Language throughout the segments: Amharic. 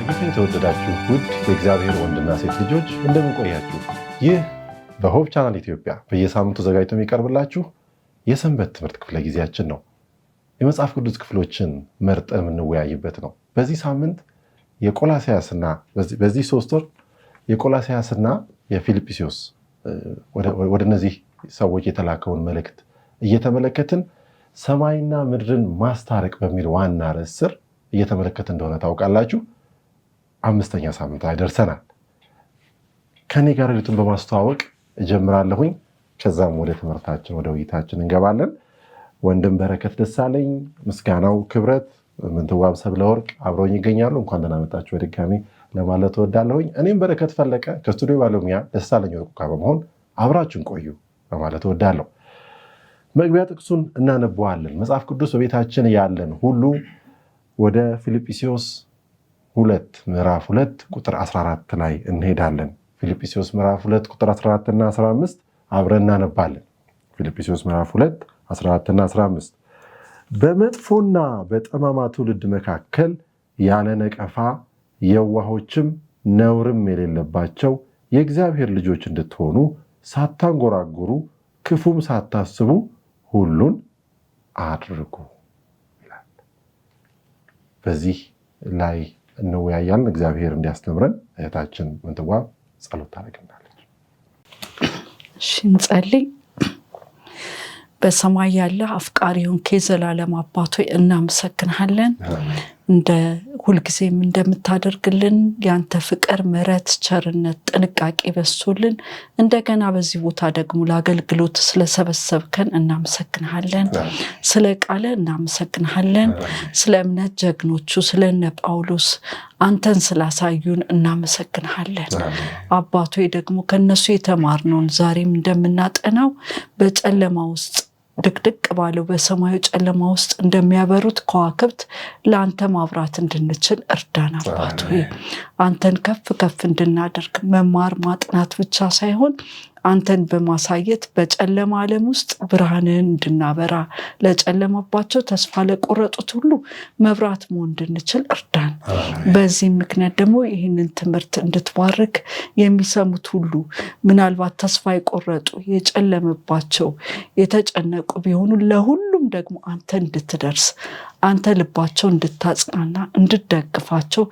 በጌታ የተወደዳችሁ ውድ የእግዚአብሔር ወንድና ሴት ልጆች እንደምን ቆያችሁ? ይህ በሆፕ ቻናል ኢትዮጵያ በየሳምንቱ ዘጋጅቶ የሚቀርብላችሁ የሰንበት ትምህርት ክፍለ ጊዜያችን ነው። የመጽሐፍ ቅዱስ ክፍሎችን መርጠን የምንወያይበት ነው። በዚህ ሳምንት የቆላስይስና በዚህ 3 ወር የቆላስይስና የፊልጵስዩስ ወደ እነዚህ ሰዎች የተላከውን መልእክት እየተመለከትን ሰማይና ምድርን ማስታረቅ በሚል ዋና ርዕስ ስር እየተመለከትን እንደሆነ ታውቃላችሁ። 5ኛ ሳምንት ላይ ደርሰናል። ከኔ ጋር ሌሊቱን በማስተዋወቅ እጀምራለሁኝ። ከዛም ወደ ትምህርታችን ወደ ውይይታችን እንገባለን። ወንድም በረከት ደሳለኝ፣ ምስጋናው ክብረት፣ ምንትዋብ ሰብለወርቅ አብረውኝ ይገኛሉ። እንኳን ደህና መጣችሁ በድጋሚ ለማለት እወዳለሁኝ። እኔም በረከት ፈለቀ ከስቱዲዮ ባለሙያ ደሳለኝ ወርቁ ጋር በመሆን አብራችሁን ቆዩ በማለት እወዳለሁ። መግቢያ ጥቅሱን እናነበዋለን። መጽሐፍ ቅዱስ በቤታችን ያለን ሁሉ ወደ ፊልጵስዩስ 2 ምዕራፍ 2 ቁጥር 14 ላይ እንሄዳለን። ፊልጵስዩስ ምዕራፍ 2 ቁጥር 14 እና 15 አብረን እናነባለን። ፊልጵስዩስ ምዕራፍ 2 14 እና 15 በመጥፎና በጠማማ ትውልድ መካከል ያለ ነቀፋ የዋሆችም ነውርም የሌለባቸው የእግዚአብሔር ልጆች እንድትሆኑ ሳታንጎራጉሩ ክፉም ሳታስቡ ሁሉን አድርጉ ይላል። በዚህ ላይ እንወያያለን። እግዚአብሔር እንዲያስተምረን እህታችን ምንትዋብ ጸሎት ታደርግናለች። እሺ እንጸልይ። በሰማይ ያለ አፍቃሪውን ከዘላለም አባት ሆይ እናመሰግናለን። እንደ ሁልጊዜም እንደምታደርግልን ያንተ ፍቅር፣ ምሕረት፣ ቸርነት፣ ጥንቃቄ በዝቶልን እንደገና በዚህ ቦታ ደግሞ ለአገልግሎት ስለሰበሰብከን እናመሰግናለን። ስለ ቃለ እናመሰግናለን። ስለ እምነት ጀግኖቹ ስለነ ጳውሎስ አንተን ስላሳዩን እናመሰግናለን። አባቶ ደግሞ ከነሱ የተማርነውን ዛሬም እንደምናጠናው በጨለማ ውስጥ ድቅድቅ ባለው በሰማዩ ጨለማ ውስጥ እንደሚያበሩት ከዋክብት ለአንተ ማብራት እንድንችል እርዳን። አባት ሆይ አንተን ከፍ ከፍ እንድናደርግ መማር ማጥናት ብቻ ሳይሆን አንተን በማሳየት በጨለማ ዓለም ውስጥ ብርሃንን እንድናበራ ለጨለመባቸው ተስፋ ለቆረጡት ሁሉ መብራት መሆን እንድንችል እርዳን። በዚህ ምክንያት ደግሞ ይህንን ትምህርት እንድትባርክ የሚሰሙት ሁሉ ምናልባት ተስፋ የቆረጡ የጨለመባቸው የተጨነቁ ቢሆኑ ለሁሉም ደግሞ አንተ እንድትደርስ አንተ ልባቸው እንድታጽናና እንድትደግፋቸው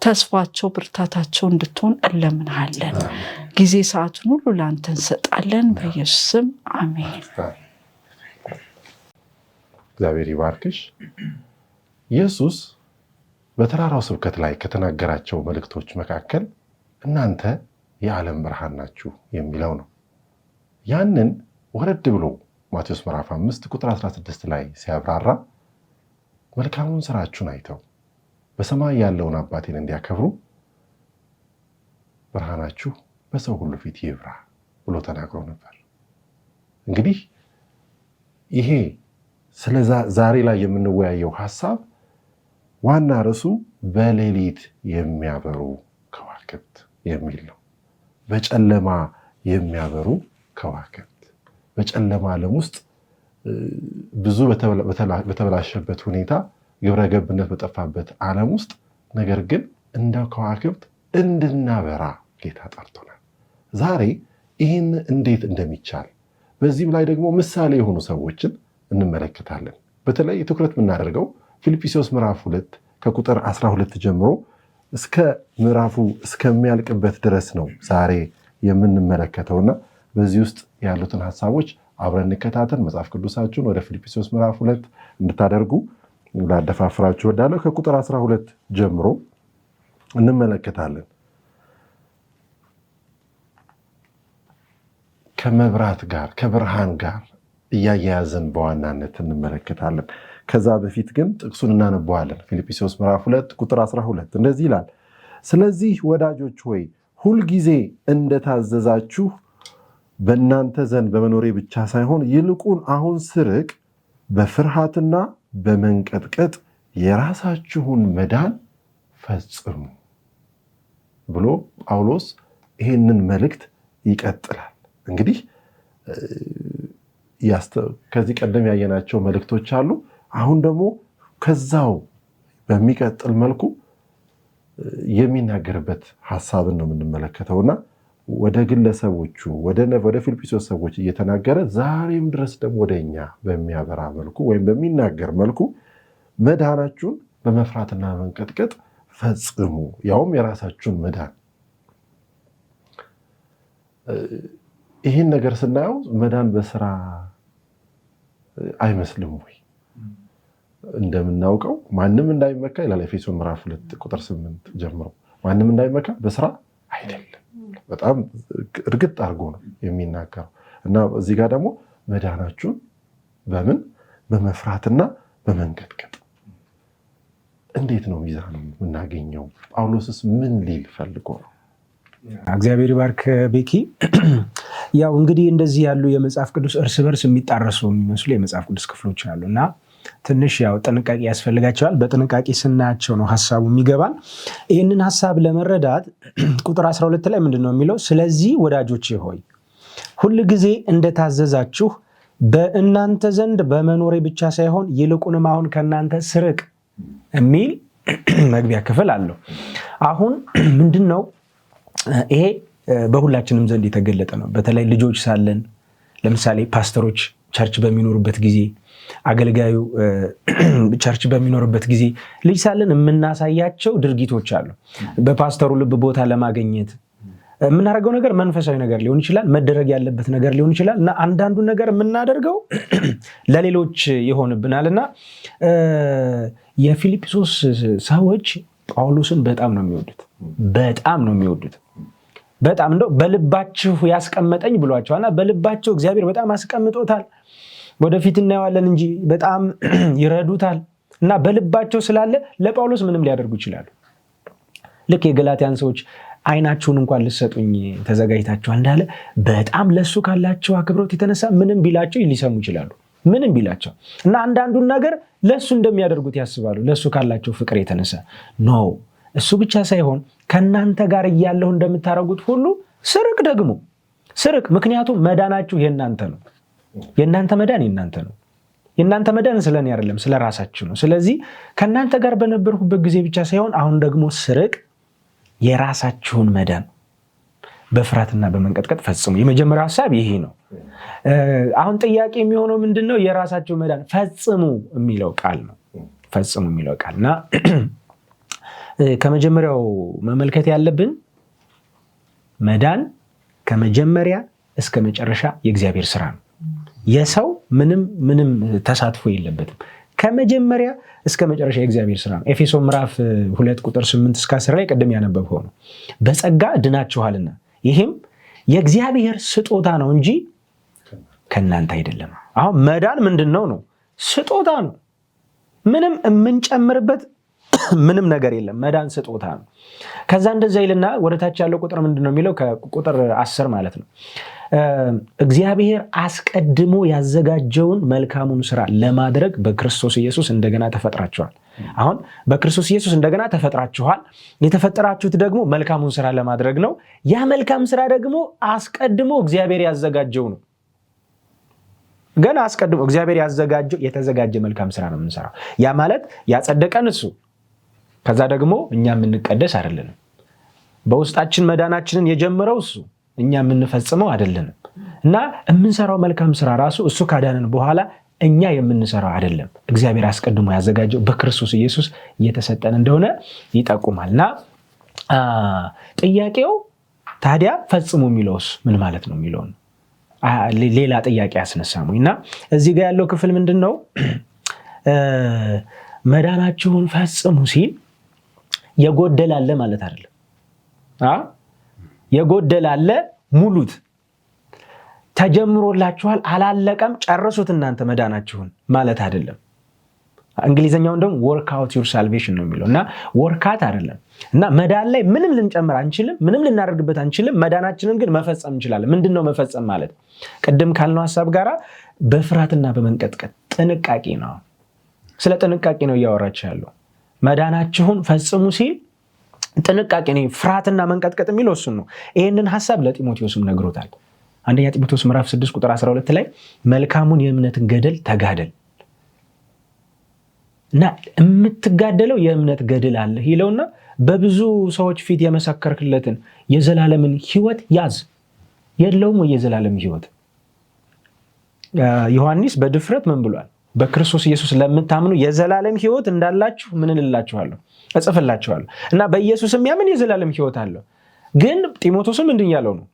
ተስፋቸው ብርታታቸው እንድትሆን እንለምንሃለን። ጊዜ ሰዓቱን ሁሉ ለአንተ እንሰጣለን። በኢየሱስ ስም አሜን። እግዚአብሔር ይባርክሽ። ኢየሱስ በተራራው ስብከት ላይ ከተናገራቸው መልእክቶች መካከል እናንተ የዓለም ብርሃን ናችሁ የሚለው ነው። ያንን ወረድ ብሎ ማቴዎስ ምዕራፍ 5 ቁጥር 16 ላይ ሲያብራራ መልካሙን ስራችሁን አይተው በሰማይ ያለውን አባቴን እንዲያከብሩ ብርሃናችሁ በሰው ሁሉ ፊት ይብራ ብሎ ተናግሮ ነበር። እንግዲህ ይሄ ስለ ዛሬ ላይ የምንወያየው ሐሳብ ዋና ርዕሱ በሌሊት የሚያበሩ ከዋክብት የሚል ነው። በጨለማ የሚያበሩ ከዋክብት በጨለማ ዓለም ውስጥ ብዙ በተበላሸበት ሁኔታ ግብረ ገብነት በጠፋበት ዓለም ውስጥ ነገር ግን እንደ ከዋክብት እንድናበራ ጌታ ጠርቶናል። ዛሬ ይህን እንዴት እንደሚቻል በዚህም ላይ ደግሞ ምሳሌ የሆኑ ሰዎችን እንመለከታለን። በተለይ ትኩረት የምናደርገው ፊልጵስዩስ ምዕራፍ 2 ከቁጥር 12 ጀምሮ እስከ ምዕራፉ እስከሚያልቅበት ድረስ ነው ዛሬ የምንመለከተውና በዚህ ውስጥ ያሉትን ሐሳቦች አብረን እንከታተል። መጽሐፍ ቅዱሳችሁን ወደ ፊልጵስዩስ ምዕራፍ 2 እንድታደርጉ ላደፋፍራችሁ እወዳለሁ። ከቁጥር 12 ጀምሮ እንመለከታለን። ከመብራት ጋር ከብርሃን ጋር እያያያዘን በዋናነት እንመለከታለን። ከዛ በፊት ግን ጥቅሱን እናነበዋለን። ፊልጵስዩስ ምዕራፍ 2 ቁጥር 12 እንደዚህ ይላል። ስለዚህ ወዳጆች ሆይ ሁልጊዜ እንደታዘዛችሁ በእናንተ ዘንድ በመኖሬ ብቻ ሳይሆን ይልቁን አሁን ስርቅ በፍርሃትና በመንቀጥቀጥ የራሳችሁን መዳን ፈጽሙ ብሎ ጳውሎስ ይህንን መልእክት ይቀጥላል። እንግዲህ ከዚህ ቀደም ያየናቸው መልእክቶች አሉ። አሁን ደግሞ ከዛው በሚቀጥል መልኩ የሚናገርበት ሐሳብን ነው የምንመለከተውና ወደ ግለሰቦቹ ወደ ፊልጵስዩስ ሰዎች እየተናገረ ዛሬም ድረስ ደግሞ ወደኛ በሚያበራ መልኩ ወይም በሚናገር መልኩ መዳናችሁን በመፍራትና መንቀጥቀጥ ፈጽሙ፣ ያውም የራሳችሁን መዳን። ይህን ነገር ስናየው መዳን በስራ አይመስልም ወይ? እንደምናውቀው ማንም እንዳይመካ ይላል ኤፌሶን ምዕራፍ 2 ቁጥር 8 ጀምሮ፣ ማንም እንዳይመካ በስራ አይደለም። በጣም እርግጥ አድርጎ ነው የሚናገረው እና እዚህ ጋር ደግሞ መዳናችሁን በምን በመፍራትና በመንቀጥቀጥ። እንዴት ነው ሚዛኑ የምናገኘው? ጳውሎስስ ምን ሊል ፈልጎ ነው? እግዚአብሔር ይባርክ ቤኪ። ያው እንግዲህ እንደዚህ ያሉ የመጽሐፍ ቅዱስ እርስ በርስ የሚጣረሱ የሚመስሉ የመጽሐፍ ቅዱስ ክፍሎች አሉ እና ትንሽ ያው ጥንቃቄ ያስፈልጋቸዋል። በጥንቃቄ ስናያቸው ነው ሐሳቡ የሚገባን። ይህንን ሐሳብ ለመረዳት ቁጥር 12 ላይ ምንድን ነው የሚለው? ስለዚህ ወዳጆቼ ሆይ ሁል ጊዜ እንደታዘዛችሁ በእናንተ ዘንድ በመኖሬ ብቻ ሳይሆን ይልቁንም አሁን ከእናንተ ስርቅ የሚል መግቢያ ክፍል አለው። አሁን ምንድን ነው ይሄ? በሁላችንም ዘንድ የተገለጠ ነው። በተለይ ልጆች ሳለን ለምሳሌ ፓስተሮች ቸርች በሚኖሩበት ጊዜ፣ አገልጋዩ ቸርች በሚኖርበት ጊዜ ልጅ ሳለን የምናሳያቸው ድርጊቶች አሉ። በፓስተሩ ልብ ቦታ ለማግኘት የምናደርገው ነገር መንፈሳዊ ነገር ሊሆን ይችላል፣ መደረግ ያለበት ነገር ሊሆን ይችላል እና አንዳንዱ ነገር የምናደርገው ለሌሎች ይሆንብናል እና የፊልጵስዩስ ሰዎች ጳውሎስን በጣም ነው የሚወዱት። በጣም ነው የሚወዱት። በጣም እንደው በልባችሁ ያስቀመጠኝ ብሏቸዋልና በልባቸው እግዚአብሔር በጣም አስቀምጦታል። ወደፊት እናየዋለን እንጂ በጣም ይረዱታል እና በልባቸው ስላለ ለጳውሎስ ምንም ሊያደርጉ ይችላሉ። ልክ የገላትያን ሰዎች አይናችሁን እንኳን ልሰጡኝ ተዘጋጅታችኋል እንዳለ በጣም ለሱ ካላቸው አክብሮት የተነሳ ምንም ቢላቸው ሊሰሙ ይችላሉ። ምንም ቢላቸው እና አንዳንዱን ነገር ለሱ እንደሚያደርጉት ያስባሉ። ለሱ ካላቸው ፍቅር የተነሳ ኖ እሱ ብቻ ሳይሆን ከናንተ ጋር እያለሁ እንደምታረጉት ሁሉ ስርቅ ደግሞ ስርቅ። ምክንያቱም መዳናችሁ የናንተ ነው። የናንተ መዳን የናንተ ነው። የናንተ መዳን ስለኔ አይደለም፣ ስለራሳችሁ ነው። ስለዚህ ከናንተ ጋር በነበርኩበት ጊዜ ብቻ ሳይሆን አሁን ደግሞ ስርቅ፣ የራሳችሁን መዳን በፍርሃትና በመንቀጥቀጥ ፈጽሙ። የመጀመሪያው ሐሳብ ይሄ ነው። አሁን ጥያቄ የሚሆነው ምንድነው? የራሳችሁ መዳን ፈጽሙ የሚለው ቃል ነው። ፈጽሙ የሚለው ቃልና ከመጀመሪያው መመልከት ያለብን መዳን ከመጀመሪያ እስከ መጨረሻ የእግዚአብሔር ስራ ነው። የሰው ምንም ተሳትፎ የለበትም። ከመጀመሪያ እስከ መጨረሻ የእግዚአብሔር ስራ ነው። ኤፌሶን ምዕራፍ 2 ቁጥር 8 እስከ 10 ላይ ቅድም ያነበብከው ነው። በጸጋ ድናችኋልና ይህም የእግዚአብሔር ስጦታ ነው እንጂ ከእናንተ አይደለም። አሁን መዳን ምንድነው ነው? ስጦታ ነው። ምንም የምንጨምርበት ምንም ነገር የለም። መዳን ስጦታ ነው። ከዛ እንደዛ ይልና ወደታች ያለው ቁጥር ምንድነው የሚለው? ከቁጥር 10 ማለት ነው። እግዚአብሔር አስቀድሞ ያዘጋጀውን መልካሙን ስራ ለማድረግ በክርስቶስ ኢየሱስ እንደገና ተፈጥራችኋል። አሁን በክርስቶስ ኢየሱስ እንደገና ተፈጥራችኋል። የተፈጠራችሁት ደግሞ መልካሙን ስራ ለማድረግ ነው። ያ መልካም ስራ ደግሞ አስቀድሞ እግዚአብሔር ያዘጋጀው ነው። ገና አስቀድሞ እግዚአብሔር ያዘጋጀው የተዘጋጀ መልካም ስራ ነው የምንሰራው። ያ ማለት ያጸደቀን እሱ፣ ከዛ ደግሞ እኛ የምንቀደስ አይደለንም። በውስጣችን መዳናችንን የጀመረው እሱ፣ እኛ የምንፈጽመው አይደለንም። እና የምንሰራው መልካም ስራ ራሱ እሱ ካዳነን በኋላ እኛ የምንሰራው አይደለም። እግዚአብሔር አስቀድሞ ያዘጋጀው በክርስቶስ ኢየሱስ እየተሰጠን እንደሆነ ይጠቁማልና ጥያቄው ታዲያ ፈጽሙ የሚለውስ ምን ማለት ነው የሚለውን ሌላ ጥያቄ ያስነሳሙ እና እዚህ ጋር ያለው ክፍል ምንድነው? መዳናችሁን ፈጽሙ ሲል የጎደላለ ማለት አይደለም። የጎደላለ ሙሉት፣ ተጀምሮላችኋል አላለቀም ጨርሱት እናንተ መዳናችሁን ማለት አይደለም። እንግሊዘኛውን ደግሞ work out your salvation ነው የሚለው እና ወርካት አይደለም። እና መዳን ላይ ምንም ልንጨምር አንችልም፣ ምንም ልናደርግበት አንችልም። መዳናችንን ግን መፈጸም እንችላለን። ምንድነው መፈጸም ማለት? ቅድም ካልነው ሐሳብ ጋራ በፍርሃትና በመንቀጥቀጥ ጥንቃቄ ነው። ስለ ጥንቃቄ ነው እያወራች ያለው። መዳናችሁን ፈጽሙ ሲል ጥንቃቄ ነው። ፍርሃትና መንቀጥቀጥ የሚለው እሱን ነው። ይሄንን ሐሳብ ለጢሞቴዎስም ነግሮታል። አንደኛ ጢሞቴዎስ ምዕራፍ 6 ቁጥር 12 ላይ መልካሙን የእምነትን ገድል ተጋደል እና የምትጋደለው የእምነት ገድል አለ ይለውና በብዙ ሰዎች ፊት የመሰከርክለትን የዘላለምን ሕይወት ያዝ። የለውም ወይ የዘላለም ሕይወት? ዮሐንስ በድፍረት ምን ብሏል? በክርስቶስ ኢየሱስ ለምታምኑ የዘላለም ሕይወት እንዳላችሁ ምን እላችኋለሁ? እጽፍላችኋለሁ። እና በኢየሱስ የሚያምን የዘላለም ሕይወት አለው። ግን ጢሞቴዎስም እንዲህ ያለው ነው፣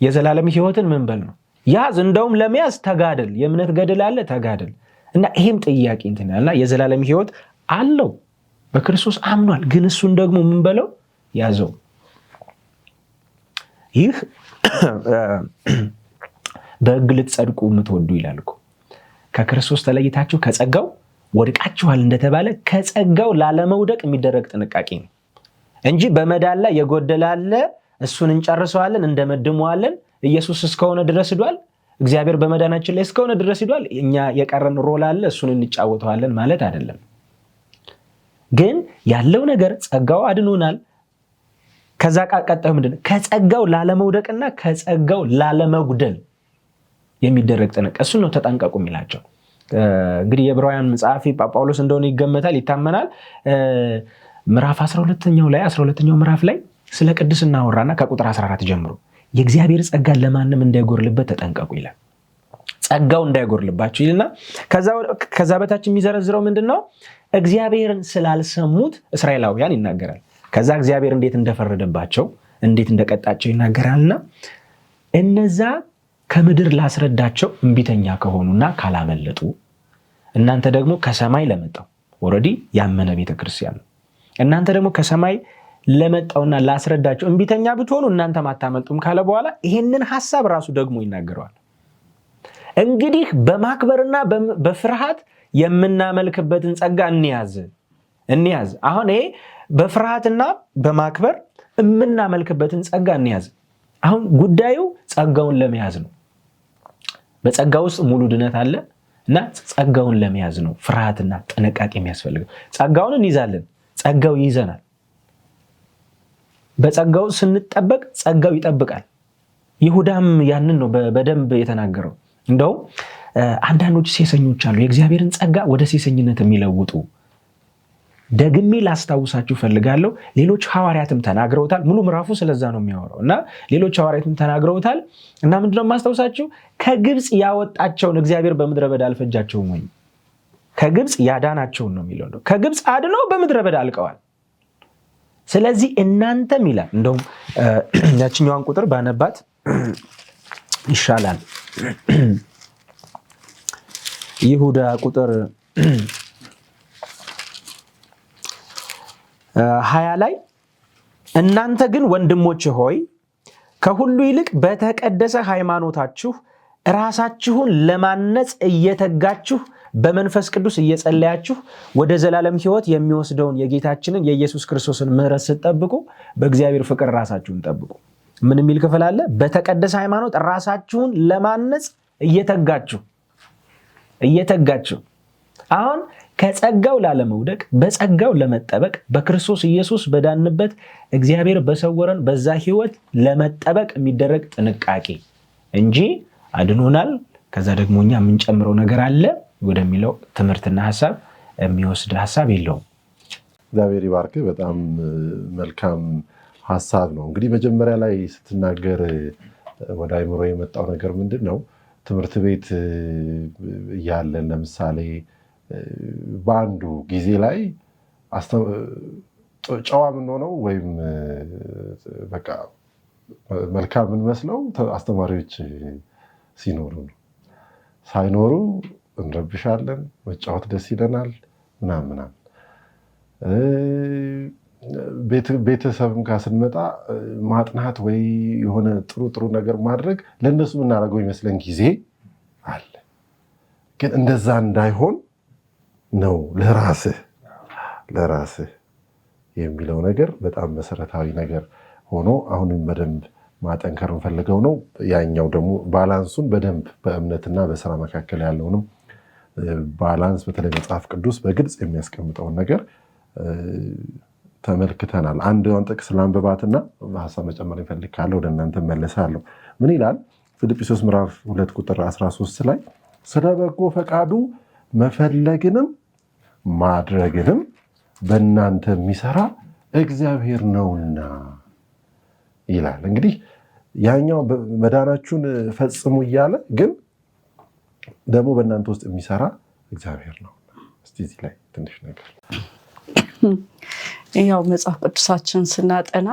የዘላለም ሕይወትን ምን በል ነው ያዝ፣ እንደውም ለመያዝ ተጋደል፣ የእምነት ገድል አለ ተጋደል። እና ይሄም ጥያቄ እንትን ያለና የዘላለም ሕይወት አለው በክርስቶስ አምኗል። ግን እሱን ደግሞ ምን በለው ያዘው። ይህ በሕግ ልትጸድቁ የምትወዱ ይላል እኮ ከክርስቶስ ተለይታችሁ ከጸጋው ወድቃችኋል እንደተባለ ከጸጋው ላለመውደቅ የሚደረግ ጥንቃቄ ነው እንጂ በመዳን ላይ የጎደላለ እሱን እንጨርሰዋለን እንደመድመዋለን። ኢየሱስ እስከሆነ ድረስ ሂዷል። እግዚአብሔር በመዳናችን ላይ እስከሆነ ድረስ ሂዷል። እኛ የቀረን ሮል አለ፣ እሱን እንጫወተዋለን ማለት አይደለም። ግን ያለው ነገር ጸጋው አድኖናል። ከዛ ቀጣዩ ምንድን ነው? ከጸጋው ላለመውደቅና ከጸጋው ላለመጉደል የሚደረግ ጥንቃቄ፣ እሱን ነው ተጠንቀቁ የሚላቸው። እንግዲህ የዕብራውያን ጸሐፊ ጳውሎስ እንደሆነ ይገመታል፣ ይታመናል። ምዕራፍ 12ኛው ምዕራፍ ላይ ስለ ቅድስና አወራና ከቁጥር 14 ጀምሮ የእግዚአብሔር ጸጋ ለማንም እንዳይጎርልበት ተጠንቀቁ ይላል። ጸጋው እንዳይጎርልባቸው ይልና ከዛ በታች የሚዘረዝረው ምንድነው? እግዚአብሔርን ስላልሰሙት እስራኤላውያን ይናገራል። ከዛ እግዚአብሔር እንዴት እንደፈረደባቸው እንዴት እንደቀጣቸው ይናገራልና እነዛ ከምድር ላስረዳቸው እንቢተኛ ከሆኑና ካላመለጡ እናንተ ደግሞ ከሰማይ ለመጣው ኦሬዲ ያመነ ቤተክርስቲያን ነው። እናንተ ደግሞ ከሰማይ ለመጣውና ላስረዳቸው እንቢተኛ ብትሆኑ እናንተም አታመልጡም ካለ በኋላ ይሄንን ሐሳብ ራሱ ደግሞ ይናገረዋል። እንግዲህ በማክበርና በፍርሃት የምናመልክበትን ጸጋ እንያዝ። አሁን ይሄ በፍርሃትና በማክበር የምናመልክበትን ጸጋ እንያዝ። አሁን ጉዳዩ ጸጋውን ለመያዝ ነው። በጸጋ ውስጥ ሙሉ ድነት አለ እና ጸጋውን ለመያዝ ነው ፍርሃትና ጥንቃቄ የሚያስፈልገው። ጸጋውን እንይዛለን፣ ጸጋው ይይዘናል። በጸጋው ስንጠበቅ ጸጋው ይጠብቃል። ይሁዳም ያንን ነው በደንብ የተናገረው። እንደውም አንዳንዶች ሴሰኞች አሉ የእግዚአብሔርን ጸጋ ወደ ሴሰኝነት የሚለውጡ። ደግሜ ላስታውሳችሁ ፈልጋለሁ። ሌሎች ሐዋርያትም ተናግረውታል። ሙሉ ምዕራፉ ስለዛ ነው የሚያወራው እና ሌሎች ሐዋርያትም ተናግረውታል። እና ምንድነው የማስታውሳችሁ? ከግብፅ ያወጣቸውን እግዚአብሔር በምድረ በዳ አልፈጃቸውም ወይ? ከግብፅ ያዳናቸውን ነው የሚለው ነው። ከግብፅ አድኖ በምድረ በዳ አልቀዋል። ስለዚህ እናንተም ይላል። እንደውም ያችኛዋን ቁጥር ባነባት ይሻላል። ይሁዳ ቁጥር 20 ላይ እናንተ ግን ወንድሞች ሆይ ከሁሉ ይልቅ በተቀደሰ ሃይማኖታችሁ ራሳችሁን ለማነጽ እየተጋችሁ በመንፈስ ቅዱስ እየጸለያችሁ ወደ ዘላለም ሕይወት የሚወስደውን የጌታችንን የኢየሱስ ክርስቶስን ምሕረት ስትጠብቁ በእግዚአብሔር ፍቅር ራሳችሁን ጠብቁ። ምን የሚል ክፍል አለ? በተቀደሰ ሃይማኖት ራሳችሁን ለማነጽ እየተጋችሁ አሁን ከጸጋው ላለመውደቅ በጸጋው ለመጠበቅ በክርስቶስ ኢየሱስ በዳንበት እግዚአብሔር በሰወረን በዛ ሕይወት ለመጠበቅ የሚደረግ ጥንቃቄ እንጂ አድኖናል ከዛ ደግሞ እኛ የምንጨምረው ነገር አለ ወደሚለው ትምህርትና ሐሳብ የሚወስድ ሐሳብ የለውም። እግዚአብሔር ይባርክ። በጣም መልካም ሐሳብ ነው። እንግዲህ መጀመሪያ ላይ ስትናገር ወደ አይምሮ የመጣው ነገር ምንድን ነው? ትምህርት ቤት እያለን ለምሳሌ በአንዱ ጊዜ ላይ ጨዋ የምንሆነው ወይም በቃ መልካም የምንመስለው አስተማሪዎች ሲኖሩ ነው። ሳይኖሩ እንረብሻለን፣ መጫወት ደስ ይለናል ምናምን። ቤተሰብም ጋር ስንመጣ ማጥናት ወይ የሆነ ጥሩ ነገር ማድረግ ለእነሱ የምናደርገው ይመስለን ጊዜ አለ። ግን እንደዛ እንዳይሆን ነው ለራስህ የሚለው ነገር በጣም መሰረታዊ ነገር ሆኖ አሁንም በደንብ ማጠንከር እንፈልገው ነው። ያኛው ደግሞ ባላንሱን በደንብ በእምነትና በስራ መካከል ያለውንም ባላንስ በተለይ መጽሐፍ ቅዱስ በግልጽ የሚያስቀምጠውን ነገር ተመልክተናል። አንዷን ጥቅስ ላንብባትና ሀሳብ መጨመር ይፈልግ ካለ ወደ እናንተ መለሳለሁ። ምን ይላል? ፊልጵስዩስ ምዕራፍ 2 ቁጥር 13 ላይ ስለ በጎ ፈቃዱ መፈለግንም ማድረግንም በእናንተ የሚሰራ እግዚአብሔር ነውና ይላል። እንግዲህ ያኛው መዳናችሁን ፈጽሙ እያለ ግን ደግሞ በእናንተ ውስጥ የሚሰራ እግዚአብሔር ነው። እስቲ እዚህ ላይ ትንሽ ነገር ያው መጽሐፍ ቅዱሳችን ስናጠና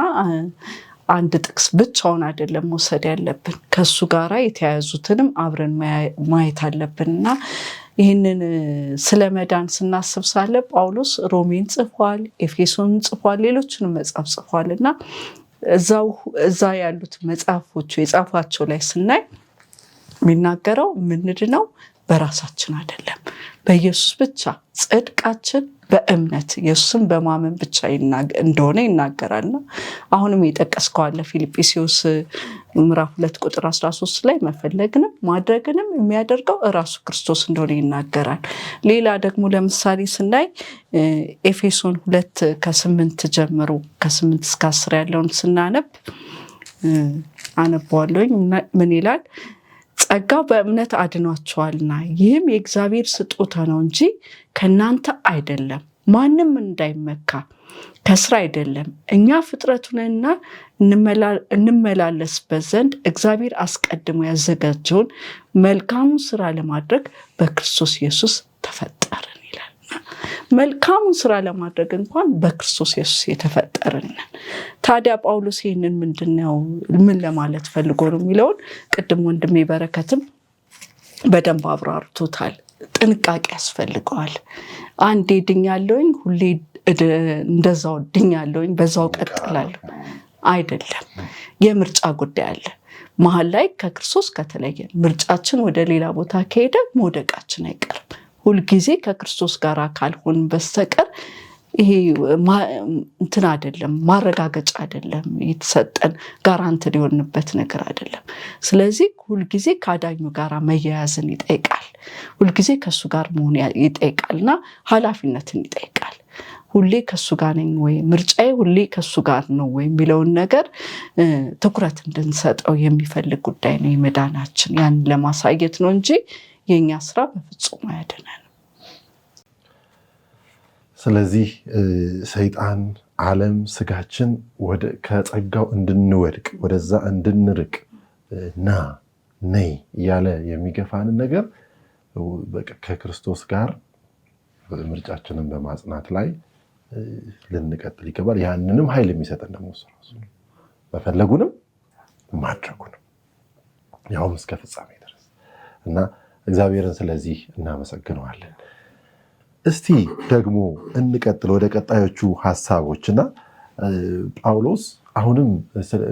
አንድ ጥቅስ ብቻውን አይደለም መውሰድ ያለብን፣ ከሱ ጋራ የተያያዙትንም አብረን ማየት አለብንና ይህንን ስለ መዳን ስናስብ ሳለ ጳውሎስ ሮሜን ጽፏል፣ ኤፌሶን ጽፏል፣ ሌሎችንም መጽሐፍ ጽፏል እና እዛ ያሉት መጽሐፎቹ የጻፏቸው ላይ ስናይ የሚናገረው ምንድነው? በራሳችን አይደለም፣ በኢየሱስ ብቻ ጽድቃችን በእምነት ኢየሱስን በማመን ብቻ እንደሆነ ይናገራልና አሁንም የጠቀስከዋለ ፊልጵስዩስ ምዕራፍ 2 ቁጥር 13 ላይ መፈለግንም ማድረግንም የሚያደርገው እራሱ ክርስቶስ እንደሆነ ይናገራል። ሌላ ደግሞ ለምሳሌ ስናይ ኤፌሶን 2 ከ8 ጀምሮ ከ8 እስከ 10 ያለውን ስናነብ አነባዋለሁኝ። ምን ይላል? ጸጋው በእምነት አድኗቸዋልና ይህም የእግዚአብሔር ስጦታ ነው እንጂ ከእናንተ አይደለም፣ ማንም እንዳይመካ ከስራ አይደለም። እኛ ፍጥረቱንና እንመላለስበት ዘንድ እግዚአብሔር አስቀድሞ ያዘጋጀውን መልካሙን ስራ ለማድረግ በክርስቶስ ኢየሱስ ተፈጠርን ይላል። መልካሙን ስራ ለማድረግ እንኳን በክርስቶስ ኢየሱስ የተፈጠርን። ታዲያ ጳውሎስ ይህንን ምን ለማለት ፈልጎ ነው የሚለውን ቅድም ወንድሜ በረከትም በደንብ አብራርቶታል። ጥንቃቄ ያስፈልገዋል። አንዴ ድኛለሁኝ ሁሌ እንደዛው ድኛለሁኝ በዛው ቀጥላለሁ አይደለም። የምርጫ ጉዳይ አለ። መሀል ላይ ከክርስቶስ ከተለየን ምርጫችን ወደ ሌላ ቦታ ከሄደ መውደቃችን አይቀርም። ሁልጊዜ ከክርስቶስ ጋር ካልሆን በስተቀር ይሄ እንትን አይደለም፣ ማረጋገጫ አይደለም፣ የተሰጠን ጋራንት ሊሆንበት ነገር አይደለም። ስለዚህ ሁልጊዜ ከአዳኙ ጋር መያያዝን ይጠይቃል። ሁልጊዜ ከሱ ጋር መሆን ይጠይቃልና ኃላፊነትን ይጠይቃል። ሁሌ ከሱ ጋር ነኝ ወይ ምርጫዬ ሁሌ ከሱ ጋር ነው ወይ የሚለውን ነገር ትኩረት እንድንሰጠው የሚፈልግ ጉዳይ ነው የመዳናችን። ያን ለማሳየት ነው እንጂ የኛ ስራ በፍጹም አያድነንም። ስለዚህ ሰይጣን፣ ዓለም፣ ስጋችን ከጸጋው እንድንወድቅ ወደዛ እንድንርቅ ነይ እያለ የሚገፋንን ነገር ከክርስቶስ ጋር ምርጫችንን በማጽናት ላይ ልንቀጥል ይገባል። ያንንም ኃይል የሚሰጠን ደግሞ ራሱ መፈለጉንም ማድረጉንም ያውም እስከ ፍጻሜ ድረስ እና እግዚአብሔርን ስለዚህ እናመሰግነዋለን። እስቲ ደግሞ እንቀጥል ወደ ቀጣዮቹ ሐሳቦችና ጳውሎስ አሁንም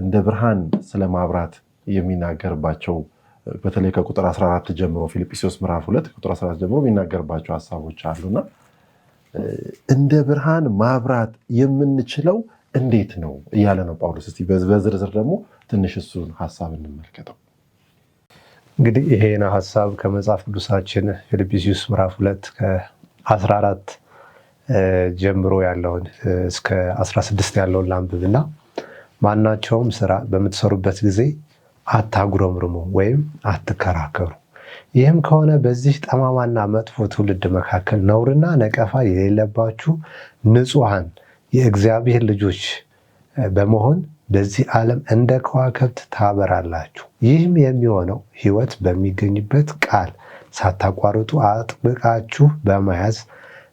እንደ ብርሃን ስለማብራት የሚናገርባቸው በተለይ ከቁጥር 14 ጀምሮ ፊልጵስዩስ ምዕራፍ 2 ቁጥር 14 ጀምሮ የሚናገርባቸው ሐሳቦች አሉና እንደ ብርሃን ማብራት የምንችለው እንዴት ነው እያለ ነው ጳውሎስ። እስቲ በዝርዝር ደግሞ ትንሽ እሱን ሐሳብ እንመልከተው። እንግዲህ ይሄን ሐሳብ ከመጽሐፍ ቅዱሳችን ፊልጵስዩስ ምዕራፍ 2 ከ14 ጀምሮ ያለውን እስከ 16 ያለውን ላንብብና ማናቸውም ስራ በምትሰሩበት ጊዜ አታጉረምርሙ ወይም አትከራከሩ። ይህም ከሆነ በዚህ ጠማማና መጥፎ ትውልድ መካከል ነውርና ነቀፋ የሌለባችሁ ንጹሐን የእግዚአብሔር ልጆች በመሆን በዚህ ዓለም እንደ ከዋክብት ታበራላችሁ። ይህም የሚሆነው ሕይወት በሚገኝበት ቃል ሳታቋርጡ አጥብቃችሁ በመያዝ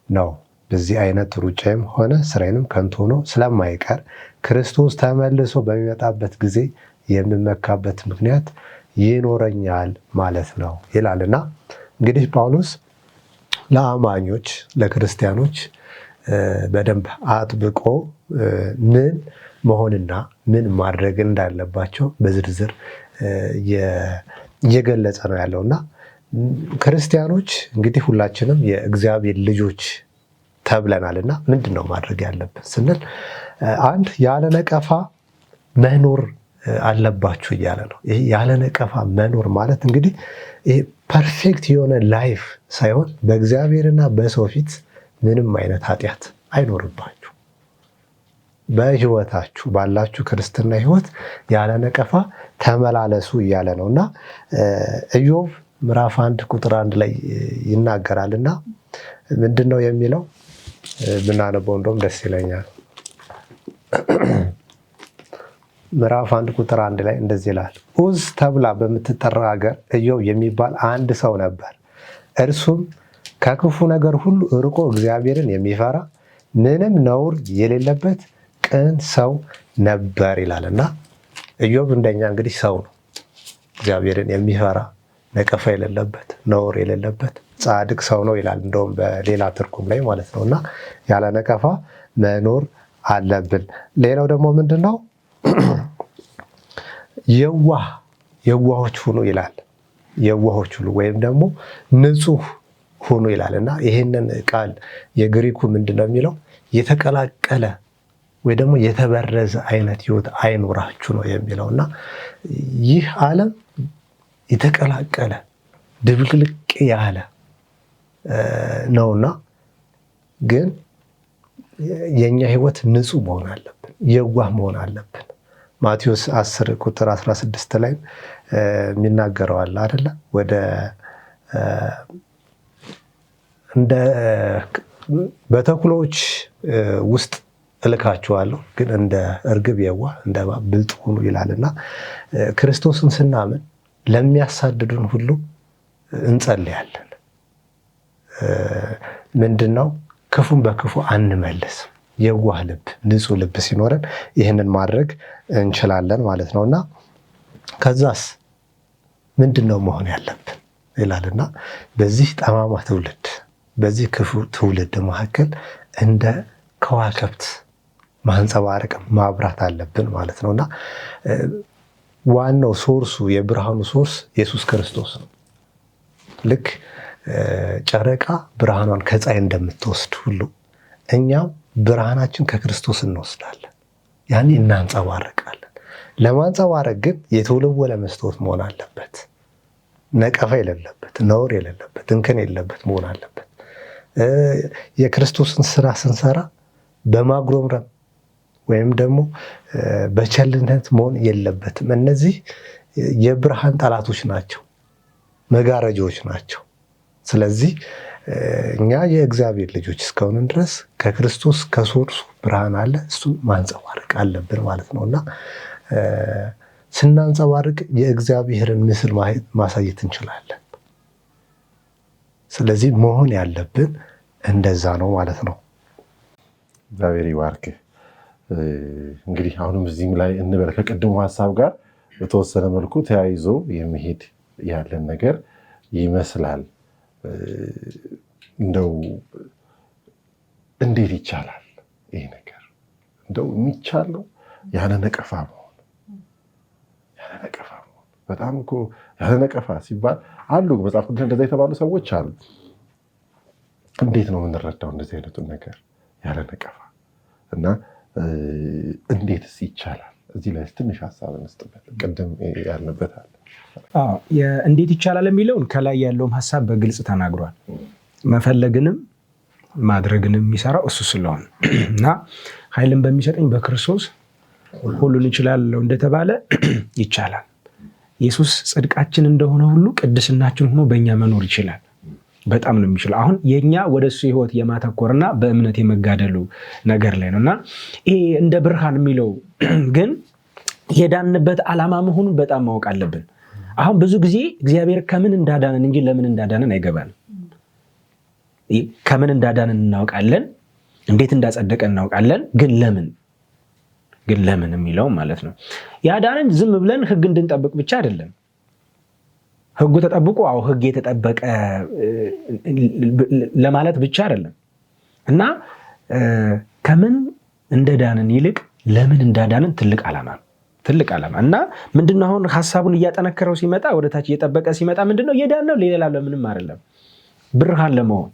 ነው። በዚህ አይነት ሩጫዬም ሆነ ስራዬንም ከንቱ ሆኖ ስለማይቀር ክርስቶስ ተመልሶ በሚመጣበት ጊዜ የምመካበት ምክንያት ይኖረኛል ማለት ነው ይላልና እንግዲህ ጳውሎስ ለአማኞች ለክርስቲያኖች በደንብ አጥብቆ ምን መሆንና ምን ማድረግ እንዳለባቸው በዝርዝር እየገለጸ ነው ያለውና ክርስቲያኖች እንግዲህ ሁላችንም የእግዚአብሔር ልጆች ተብለናልና ምንድን ነው ማድረግ ያለብን ስንል አንድ ያለ ነቀፋ መኖር አለባችሁ እያለ ነው። ይሄ ያለ ነቀፋ መኖር ማለት እንግዲህ ይሄ ፐርፌክት የሆነ ላይፍ ሳይሆን በእግዚአብሔርና በሰው ፊት ምንም አይነት ኃጢአት አይኖርባችሁ። በህይወታችሁ ባላችሁ ክርስትና ህይወት ያለ ነቀፋ ተመላለሱ እያለ ነው እና ኢዮብ ምዕራፍ 1 ቁጥር 1 ላይ ይናገራልና ምንድን ነው የሚለው? ብናነበው እንደውም ደስ ይለኛል። ምዕራፍ 1 ቁጥር 1 ላይ እንደዚህ ይላል፣ ኡዝ ተብላ በምትጠራ ሀገር ኢዮብ የሚባል አንድ ሰው ነበር። እርሱም ከክፉ ነገር ሁሉ ርቆ እግዚአብሔርን የሚፈራ ምንም ነውር የሌለበት ቅን ሰው ነበር ይላል። እና ኢዮብ እንደኛ እንግዲህ ሰው ነው፣ እግዚአብሔርን የሚፈራ ነቀፋ የሌለበት ነውር የሌለበት ጻድቅ ሰው ነው ይላል። እንደውም በሌላ ትርጉም ላይ ማለት ነው። እና ያለ ነቀፋ መኖር አለብን። ሌላው ደግሞ ምንድነው? የዋሆች ሁኑ ይላል። የዋሆች ሁኑ ወይም ደግሞ ንጹህ ሁኑ ይላል። እና ይህንን ቃል የግሪኩ ምንድነው የሚለው? የተቀላቀለ ወይ ደግሞ የተበረዘ አይነት ህይወት አይኖራችሁ ነው የሚለው። እና ይህ ዓለም የተቀላቀለ ድብልቅልቅ ያለ ነውና ግን የኛ ህይወት ንጹህ መሆን አለብን፣ የዋህ መሆን አለብን። ማቴዎስ 10 ቁጥር 16 ላይ የሚናገረው አለ አይደለ? በተኩሎች ውስጥ እልካችኋለሁ፣ ግን እንደ እርግብ የዋህ እንደ እባብ ብልጥ ሁኑ ይላልና ክርስቶስን ስናምን ለሚያሳድዱን ሁሉ እንጸልያለን። ምንድነው? ክፉን በክፉ አንመልስም። የዋህ ልብ፣ ንጹህ ልብ ሲኖረን ይህንን ማድረግ እንችላለን ማለት ነው። እና ከዛስ ምንድነው መሆን ያለብን ይላልና በዚህ ጠማማ ትውልድ፣ በዚህ ክፉ ትውልድ መካከል እንደ ከዋክብት ማንጸባረቅ ማብራት አለብን ማለት ነው። እና ዋናው ሶርሱ የብርሃኑ ሶርስ ኢየሱስ ክርስቶስ ነው። ልክ ጨረቃ ብርሃኗን ከፀሐይ እንደምትወስድ ሁሉ እኛም ብርሃናችን ከክርስቶስ እንወስዳለን። ያኔ እናንጸባረቃለን። ለማንጸባረቅ ግን የተወለወለ መስታወት መሆን አለበት። ነቀፋ የሌለበት፣ ነውር የሌለበት፣ እንከን የሌለበት መሆን አለበት። የክርስቶስን ስራ ስንሰራ በማጉረምረም ወይም ደግሞ በቸልነት መሆን የለበትም። እነዚህ የብርሃን ጠላቶች ናቸው፣ መጋረጃዎች ናቸው። ስለዚህ እኛ የእግዚአብሔር ልጆች እስከሆንን ድረስ ከክርስቶስ ከሶርሱ ብርሃን አለ፣ እሱን ማንጸባረቅ አለብን ማለት ነው። እና ስናንጸባርቅ የእግዚአብሔርን ምስል ማሳየት እንችላለን። ስለዚህ መሆን ያለብን እንደዛ ነው ማለት ነው። እግዚአብሔር ይባርክ። እንግዲህ አሁንም እዚህም ላይ እንበል ከቀድሞ ሀሳብ ጋር በተወሰነ መልኩ ተያይዞ የሚሄድ ያለን ነገር ይመስላል። እንደው እንዴት ይቻላል ይሄ ነገር? እንደው የሚቻለው ያለ ነቀፋ መሆን፣ ያለ ነቀፋ መሆን። በጣም እኮ ያለ ነቀፋ ሲባል አሉ መጽሐፍ ቅዱስ እንደዛ የተባሉ ሰዎች አሉ። እንዴት ነው የምንረዳው እንደዚህ አይነቱን ነገር ያለ ነቀፋ? እና እንዴትስ ይቻላል? እዚህ ላይ ትንሽ ሀሳብ እንስጥበት። ቅድም ያልንበት አለ። እንዴት ይቻላል የሚለውን ከላይ ያለውም ሀሳብ በግልጽ ተናግሯል። መፈለግንም ማድረግንም የሚሰራው እሱ ስለሆነ እና ኃይልን በሚሰጠኝ በክርስቶስ ሁሉን እችላለሁ እንደተባለ ይቻላል። ኢየሱስ ጽድቃችን እንደሆነ ሁሉ ቅድስናችን ሆኖ በእኛ መኖር ይችላል። በጣም ነው የሚችለው። አሁን የኛ ወደ እሱ ህይወት የማተኮርና በእምነት የመጋደሉ ነገር ላይ ነው እና ይሄ እንደ ብርሃን የሚለው ግን የዳንበት ዓላማ መሆኑን በጣም ማወቅ አለብን። አሁን ብዙ ጊዜ እግዚአብሔር ከምን እንዳዳነን እንጂ ለምን እንዳዳነን አይገባንም። ከምን እንዳዳነን እናውቃለን፣ እንዴት እንዳጸደቀን እናውቃለን። ግን ለምን የሚለው ማለት ነው። ያዳነን ዝም ብለን ህግ እንድንጠብቅ ብቻ አይደለም። ህጉ ተጠብቆ ህግ የተጠበቀ ለማለት ብቻ አይደለም እና ከምን እንደዳነን ይልቅ ለምን እንዳዳነን ትልቅ ዓላማ እና ምንድነው አሁን ሀሳቡን እያጠነከረው ሲመጣ ወደታች እየጠበቀ ሲመጣ ምንድነው የዳነው ሌላ ለምንም አይደለም፣ ብርሃን ለመሆን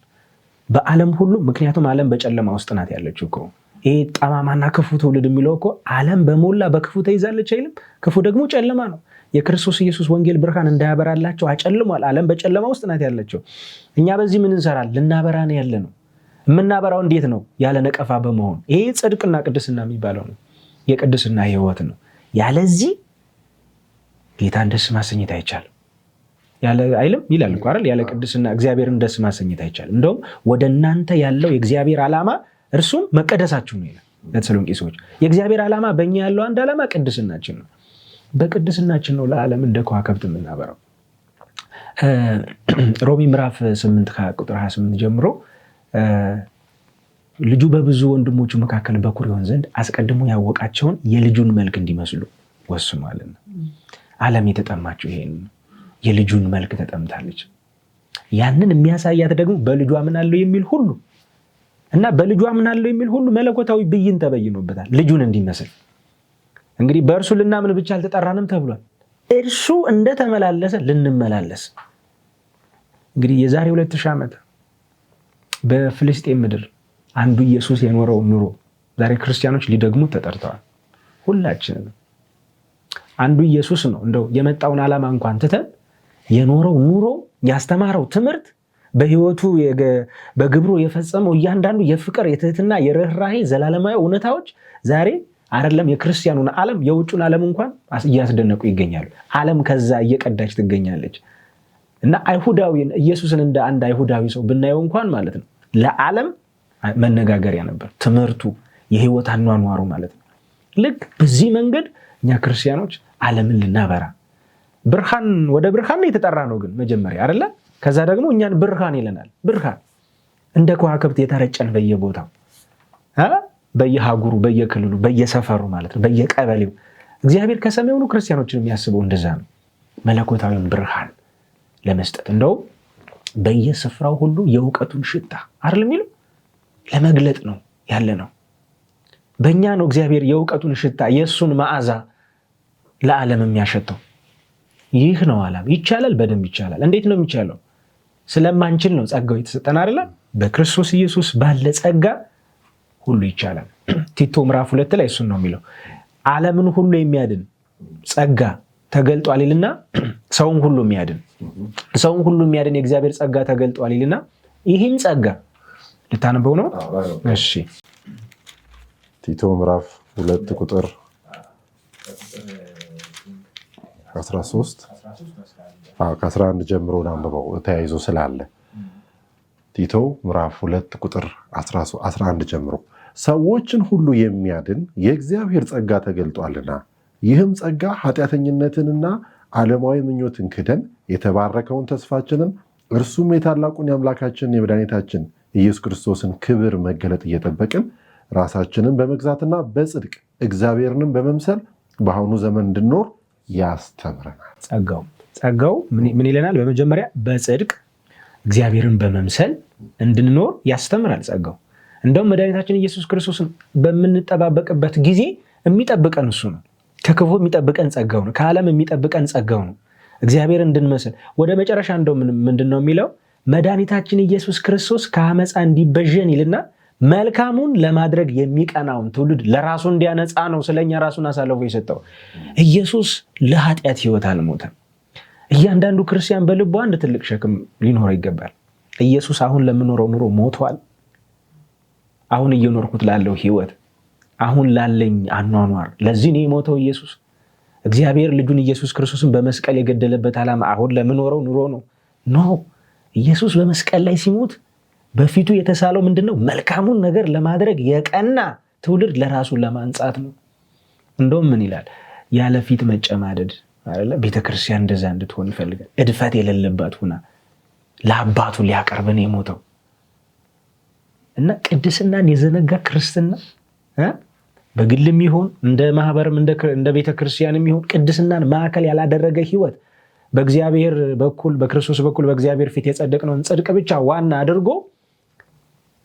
በዓለም ሁሉ። ምክንያቱም ዓለም በጨለማ ውስጥ ናት ያለችው እኮ። ይሄ ጠማማና ክፉ ትውልድ የሚለው እኮ ዓለም በሞላ በክፉ ተይዛለች አይልም? ክፉ ደግሞ ጨለማ ነው። የክርስቶስ ኢየሱስ ወንጌል ብርሃን እንዳያበራላቸው አጨልሟል። ዓለም በጨለማ ውስጥ ናት ያለችው። እኛ በዚህ ምን እንሰራለን? ልናበራ ነው ያለ ነው። የምናበራው እንዴት ነው? ያለ ነቀፋ በመሆን። ይሄ ጽድቅና ቅድስና የሚባለው ነው። የቅድስና ህይወት ነው። ያለዚህ ጌታን ደስ ማሰኘት አይቻልም። ያለ አይልም ይላል እኮ አይደል? ያለ ቅድስና እግዚአብሔርን ደስ ማሰኘት አይቻልም። እንደውም ወደ እናንተ ያለው የእግዚአብሔር ዓላማ እርሱም መቀደሳችሁ ነው ይላል። ለተሰሎንቄ ሰዎች የእግዚአብሔር ዓላማ በእኛ ያለው አንድ ዓላማ ቅድስናችን ነው። በቅድስናችን ነው ለዓለም እንደ ከዋክብት የምናበራው። ሮሜ ምዕራፍ 8 ቁጥር 28 ጀምሮ ልጁ በብዙ ወንድሞቹ መካከል በኩር ይሆን ዘንድ አስቀድሞ ያወቃቸውን የልጁን መልክ እንዲመስሉ ወስኗልና። ዓለም የተጠማችው ይሄን የልጁን መልክ ተጠምታለች። ያንን የሚያሳያት ደግሞ በልጁ አምናለሁ የሚል ሁሉ እና በልጁ አምናለሁ የሚል ሁሉ መለኮታዊ ብይን ተበይኖበታል ልጁን እንዲመስል። እንግዲህ በእርሱ ልናምን ብቻ አልተጠራንም ተብሏል። እርሱ እንደተመላለሰ ልንመላለስ። እንግዲህ የዛሬ 2000 ዓመት በፍልስጤም ምድር አንዱ ኢየሱስ የኖረው ኑሮ ዛሬ ክርስቲያኖች ሊደግሙት ተጠርተዋል። ሁላችንም አንዱ ኢየሱስ ነው እንደው የመጣውን ዓላማ እንኳን ትተን የኖረው ኑሮ ያስተማረው ትምህርት በህይወቱ በግብሩ የፈጸመው እያንዳንዱ የፍቅር የትህትና የርህራሄ ዘላለማዊ እውነታዎች ዛሬ አይደለም የክርስቲያኑን ዓለም የውጩን ዓለም እንኳን እያስደነቁ ይገኛሉ። ዓለም ከዛ እየቀዳች ትገኛለች። እና አይሁዳዊን ኢየሱስን እንደ አንድ አይሁዳዊ ሰው ብናየው እንኳን ማለት ነው ለዓለም መነጋገሪያ ነበር ትምህርቱ፣ የህይወት አኗኗሩ ማለት ነው። ልክ በዚህ መንገድ እኛ ክርስቲያኖች ዓለምን ልናበራ ብርሃን ወደ ብርሃን የተጠራ ነው ግን መጀመሪያ አይደለ? ከዛ ደግሞ እኛን ብርሃን ይለናል። ብርሃን እንደ ከዋክብት የተረጨን በየቦታው በየሀገሩ በየክልሉ በየሰፈሩ ማለት ነው በየቀበሌው እግዚአብሔር ከሰማይ ሆኖ ክርስቲያኖችን የሚያስበው እንደዛ ነው። መለኮታዊን ብርሃን ለመስጠት እንደው በየስፍራው ሁሉ የእውቀቱን ሽታ አይደል የሚለው ለመግለጥ ነው ያለ ነው። በእኛ ነው እግዚአብሔር የእውቀቱን ሽታ የእሱን መዓዛ ለዓለም የሚያሸተው። ይህ ነው ዓላማ። ይቻላል፣ በደንብ ይቻላል። እንዴት ነው የሚቻለው? ስለማንችል ነው ጸጋው የተሰጠን አይደል? በክርስቶስ ኢየሱስ ባለ ጸጋ ሁሉ ይቻላል። ቲቶ ምዕራፍ 2 ላይ እሱን ነው የሚለው። ዓለምን ሁሉ የሚያድን ጸጋ ተገልጧል ይልና ሰውን ሁሉ የሚያድን የእግዚአብሔር ጸጋ ተገልጧል ይልና ይህን ጸጋ ልታነበው ነው? እሺ ቲቶ ምዕራፍ 2 ቁጥር 13 ከ11 ጀምሮ አንብበው ተያይዞ ስላለ ቲቶ ምዕራፍ 2 ቁጥር 11 ጀምሮ ሰዎችን ሁሉ የሚያድን የእግዚአብሔር ጸጋ ተገልጧልና ይህም ጸጋ ኃጢአተኝነትንና ዓለማዊ ምኞትን ክደን የተባረከውን ተስፋችንን እርሱም የታላቁን የአምላካችን የመድኃኒታችን ኢየሱስ ክርስቶስን ክብር መገለጥ እየጠበቅን ራሳችንን በመግዛትና በጽድቅ እግዚአብሔርንም በመምሰል በአሁኑ ዘመን እንድንኖር ያስተምረናል። ጸጋው ምን ይለናል? በመጀመሪያ በጽድቅ እግዚአብሔርን በመምሰል እንድንኖር ያስተምራል ጸጋው። እንደውም መድኃኒታችን ኢየሱስ ክርስቶስን በምንጠባበቅበት ጊዜ የሚጠብቀን እሱ ነው። ከክፉ የሚጠብቀን ጸጋው ነው። ከዓለም የሚጠብቀን ጸጋው ነው። እግዚአብሔር እንድንመስል ወደ መጨረሻ እንደው ምንድን ነው የሚለው? መድኃኒታችን ኢየሱስ ክርስቶስ ከአመፃ እንዲበጀን ይልና መልካሙን ለማድረግ የሚቀናውን ትውልድ ለራሱ እንዲያነጻ ነው ስለኛ ራሱን አሳልፎ የሰጠው። ኢየሱስ ለኃጢአት ህይወት አልሞተም። እያንዳንዱ ክርስቲያን በልቡ አንድ ትልቅ ሸክም ሊኖረው ይገባል። ኢየሱስ አሁን ለምኖረው ኑሮ ሞቷል። አሁን እየኖርኩት ላለው ህይወት፣ አሁን ላለኝ አኗኗር ለዚህ ነው የሞተው ኢየሱስ። እግዚአብሔር ልጁን ኢየሱስ ክርስቶስን በመስቀል የገደለበት ዓላማ አሁን ለምኖረው ኑሮ ነው። ኢየሱስ በመስቀል ላይ ሲሞት በፊቱ የተሳለው ምንድነው? መልካሙን ነገር ለማድረግ የቀና ትውልድ ለራሱ ለማንጻት ነው። እንደውም ምን ይላል? ያለ ፊት መጨማደድ አይደለ? ቤተክርስቲያን እንደዛ እንድትሆን ይፈልጋል። እድፈት የሌለባት ሆና ለአባቱ ሊያቀርበን የሞተው እና ቅድስናን የዘነጋ ክርስትና በግልም ይሁን እንደ ማህበርም እንደ ቤተክርስቲያንም ይሁን ቅድስናን ማዕከል ያላደረገ ህይወት በእግዚአብሔር በኩል በክርስቶስ በኩል በእግዚአብሔር ፊት የጸደቅነውን ጽድቅ ብቻ ዋና አድርጎ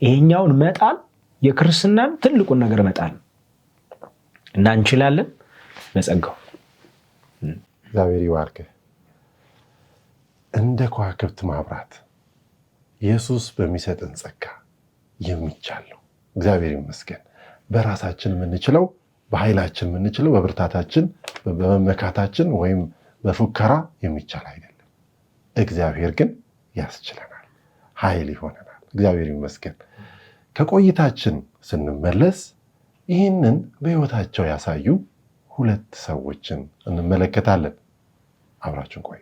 ይሄኛውን መጣል የክርስትናን ትልቁን ነገር መጣል እና እንችላለን በጸጋው። እግዚአብሔር ይባርክህ። እንደ ከዋክብት ማብራት ኢየሱስ በሚሰጠን ጸጋ የሚቻለው እግዚአብሔር ይመስገን። በራሳችን የምንችለው በኃይላችን የምንችለው በብርታታችን በመመካታችን ወይም በፉከራ የሚቻል አይደለም። እግዚአብሔር ግን ያስችለናል፣ ኃይል ይሆነናል። እግዚአብሔር ይመስገን። ከቆይታችን ስንመለስ ይህንን በሕይወታቸው ያሳዩ 2 ሰዎችን እንመለከታለን። አብራችን ቆዩ።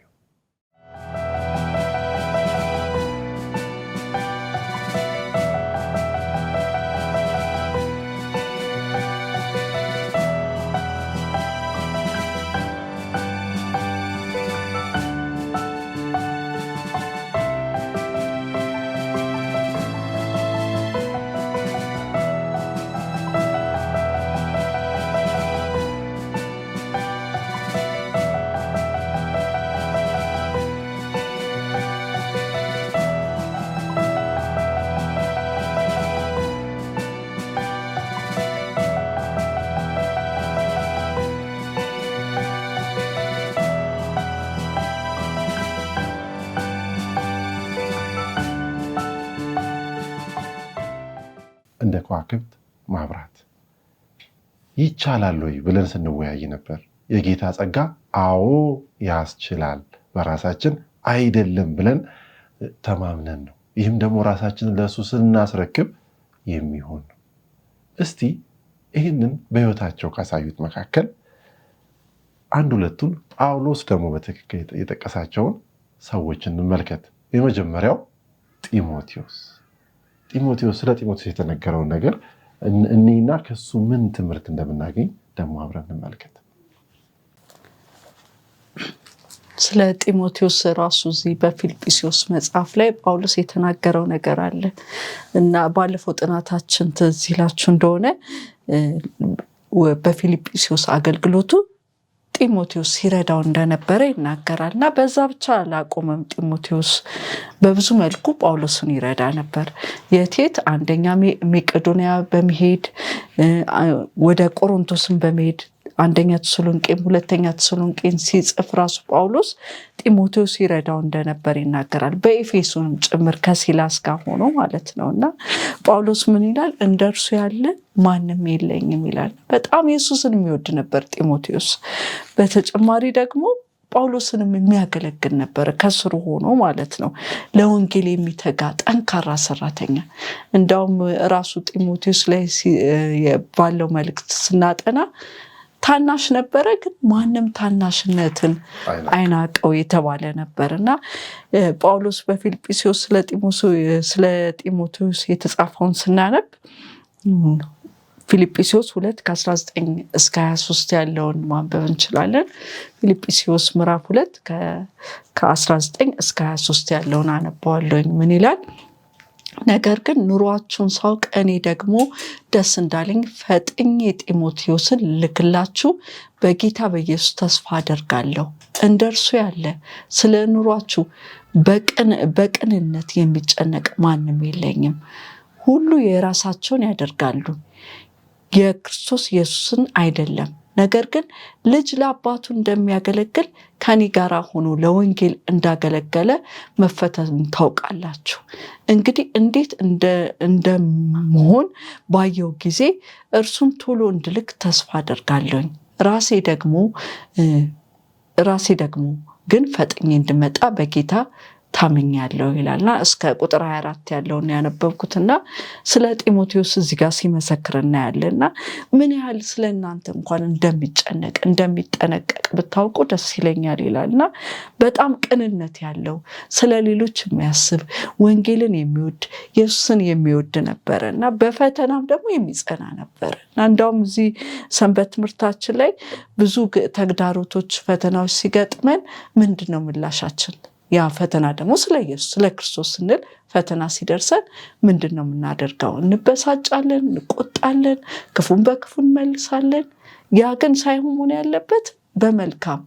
ከዋክብት ማብራት ይቻላል ወይ ብለን ስንወያይ ነበር። የጌታ ጸጋ አዎ ያስችላል፣ በራሳችን አይደለም ብለን ተማምነን ነው። ይህም ደግሞ ራሳችንን ለእሱ ስናስረክብ የሚሆን ነው። እስቲ ይህንን በሕይወታቸው ካሳዩት መካከል አንድ ሁለቱን ጳውሎስ ደግሞ በትክክል የጠቀሳቸውን ሰዎች እንመልከት። የመጀመሪያው ጢሞቴዎስ። ስለ ጢሞቴዎስ የተነገረውን ነገር እኔና ከሱ ምን ትምህርት እንደምናገኝ ደግሞ አብረን እንመልከት። ስለ ጢሞቴዎስ ራሱ እዚህ በፊልጵስዩስ መጽሐፍ ላይ ጳውሎስ የተናገረው ነገር አለ እና ባለፈው ጥናታችን ትዝ ይላችሁ እንደሆነ በፊልጵስዩስ አገልግሎቱ ጢሞቴዎስ ሲረዳው እንደነበረ ይናገራል እና በዛ ብቻ አላቆመም። ጢሞቴዎስ በብዙ መልኩ ጳውሎስን ይረዳ ነበር። የቴት አንደኛ መቄዶንያ በመሄድ ወደ ቆሮንቶስን በመሄድ አንደኛ ተሰሎንቄም ሁለተኛ ተሰሎንቄን ሲጽፍ ራሱ ጳውሎስ ጢሞቴዎስ ይረዳው እንደነበር ይናገራል። በኤፌሶንም ጭምር ከሲላስ ጋር ሆኖ ማለት ነው እና ጳውሎስ ምን ይላል? እንደርሱ ያለ ማንም የለኝም ይላል። በጣም ኢየሱስን የሚወድ ነበር ጢሞቴዎስ። በተጨማሪ ደግሞ ጳውሎስንም የሚያገለግል ነበር ከስሩ ሆኖ ማለት ነው። ለወንጌል የሚተጋ ጠንካራ ሰራተኛ። እንዳውም ራሱ ጢሞቴዎስ ላይ ባለው መልእክት ስናጠና ታናሽ ነበረ፣ ግን ማንም ታናሽነትን አይናቀው የተባለ ነበር እና ጳውሎስ በፊልጵስዩስ ስለ ጢሞቴዎስ የተጻፈውን ስናነብ ፊልጵስዩስ 2:19 እስከ 23 ያለውን ማንበብ እንችላለን። ፊልጵስዩስ ምዕራፍ 2 ከ19 እስከ 23 ያለውን አነባዋለሁኝ። ምን ይላል? ነገር ግን ኑሯችሁን ሳውቅ እኔ ደግሞ ደስ እንዳለኝ ፈጥኜ ጢሞቴዎስን ልክላችሁ በጌታ በኢየሱስ ተስፋ አደርጋለሁ። እንደርሱ ያለ ስለ ኑሯችሁ በቅንነት የሚጨነቅ ማንም የለኝም። ሁሉ የራሳቸውን ያደርጋሉ፣ የክርስቶስ ኢየሱስን አይደለም። ነገር ግን ልጅ ለአባቱ እንደሚያገለግል ከኔ ጋር ሆኖ ለወንጌል እንዳገለገለ መፈተኑን ታውቃላችሁ። እንግዲህ እንዴት እንደመሆን ባየው ጊዜ እርሱን ቶሎ እንድልክ ተስፋ አደርጋለሁኝ። ራሴ ደግሞ ግን ፈጥኜ እንድመጣ በጌታ ታምኛለሁ ይላልና እስከ ቁጥር 24 ያለውን ያነበብኩትና ስለ ጢሞቴዎስ እዚህ ጋር ሲመሰክር እናያለንና ምን ያህል ስለ እናንተ እንኳን እንደሚጨነቅ እንደሚጠነቀቅ ብታውቁ ደስ ይለኛል ይላልና በጣም ቅንነት ያለው ስለ ሌሎች የሚያስብ ወንጌልን የሚወድ ኢየሱስን የሚወድ ነበርና በፈተናም ደግሞ የሚጸና ነበርና እንደውም እዚህ ሰንበት ትምህርታችን ላይ ብዙ ተግዳሮቶች ፈተናዎች ሲገጥመን ምንድነው ምላሻችን? ያ ፈተና ደግሞ ስለ ኢየሱስ ስለ ክርስቶስ ስንል ፈተና ሲደርሰን ምንድነው የምናደርገው? እንበሳጫለን፣ እንቆጣለን፣ ክፉን በክፉ እንመልሳለን። ያ ግን ሳይሆን ሆነ ያለበት በመልካም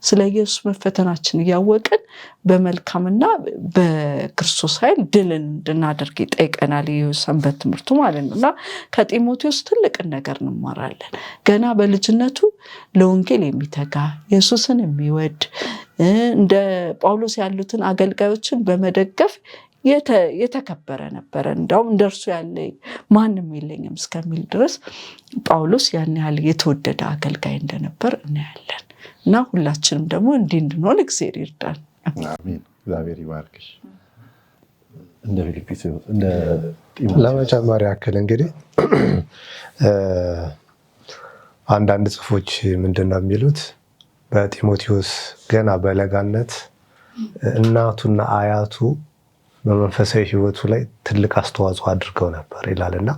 ስለ ኢየሱስ መፈተናችን እያወቅን በመልካምና በክርስቶስ ኃይል ድልን እንድናደርግ ይጠይቀናል የሰንበት ትምህርቱ ማለት ነው። እና ከጢሞቴዎስ ትልቅ ነገር እንማራለን። ገና በልጅነቱ ለወንጌል የሚተጋ ኢየሱስን የሚወድ እንደ ጳውሎስ ያሉትን አገልጋዮችን በመደገፍ የተከበረ ነበረ። እንደውም እንደርሱ ያለ ማንም የለኝም እስከሚል ድረስ ጳውሎስ ያን ያህል የተወደደ አገልጋይ እንደነበር እናያለን። እና ሁላችንም ደግሞ እንዲህ እንድንሆን እግዚአብሔር ይርዳን። አሜን። እግዚአብሔር ይባርክሽ። እንደ ፊልጵስዩስ ለመጨመር ያክል እንግዲህ አንዳንድ ጽሑፎች ምንድነው የሚሉት? በጢሞቴዎስ ገና በለጋነት እናቱና አያቱ በመንፈሳዊ ሕይወቱ ላይ ትልቅ አስተዋጽኦ አድርገው ነበር ይላልና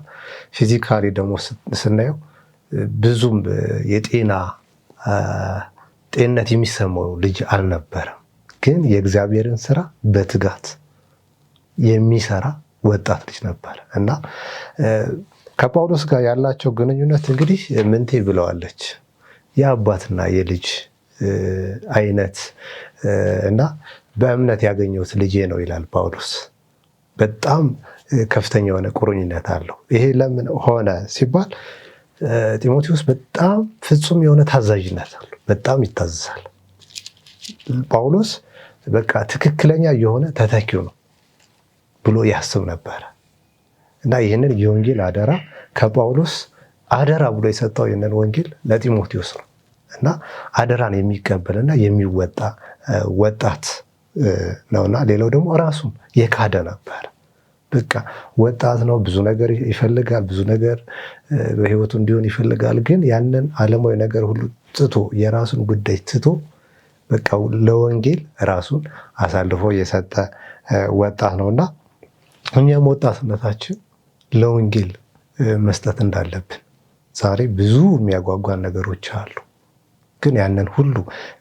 ፊዚካሊ ደግሞ ስናየው ብዙም ጤንነት የሚሰማው ልጅ አልነበረም። ግን የእግዚአብሔርን ስራ በትጋት የሚሰራ ወጣት ልጅ ነበር እና ከጳውሎስ ጋር ያላቸው ግንኙነት እንግዲህ ምንቴ ብለዋለች፣ የአባትና የልጅ አይነት እና በእምነት ያገኘሁት ልጄ ነው ይላል ጳውሎስ። በጣም ከፍተኛ የሆነ ቁርኝነት አለው። ይሄ ለምን ሆነ ሲባል ጢሞቴዎስ በጣም ፍጹም የሆነ ታዛዥነት አለው። በጣም ይታዘዛል። ጳውሎስ በቃ ትክክለኛ የሆነ ተተኪው ነው ብሎ ያስብ ነበረ እና ይህንን የወንጌል አደራ ከጳውሎስ አደራ ብሎ የሰጠው ይህንን ወንጌል ለጢሞቴዎስ ነው እና አደራን የሚቀበልና የሚወጣ ወጣት ነውና፣ ሌላው ደግሞ ራሱን የካደ ነበር። በቃ ወጣት ነው፣ ብዙ ነገር ይፈልጋል፣ ብዙ ነገር በህይወቱ እንዲሆን ይፈልጋል። ግን ያንን ዓለማዊ ነገር ሁሉ ትቶ የራሱን ጉዳይ ትቶ በቃ ለወንጌል ራሱን አሳልፎ የሰጠ ወጣት ነውና እኛም ወጣትነታችን ለወንጌል መስጠት እንዳለብን ዛሬ ብዙ የሚያጓጓን ነገሮች አሉ። ግን ያንን ሁሉ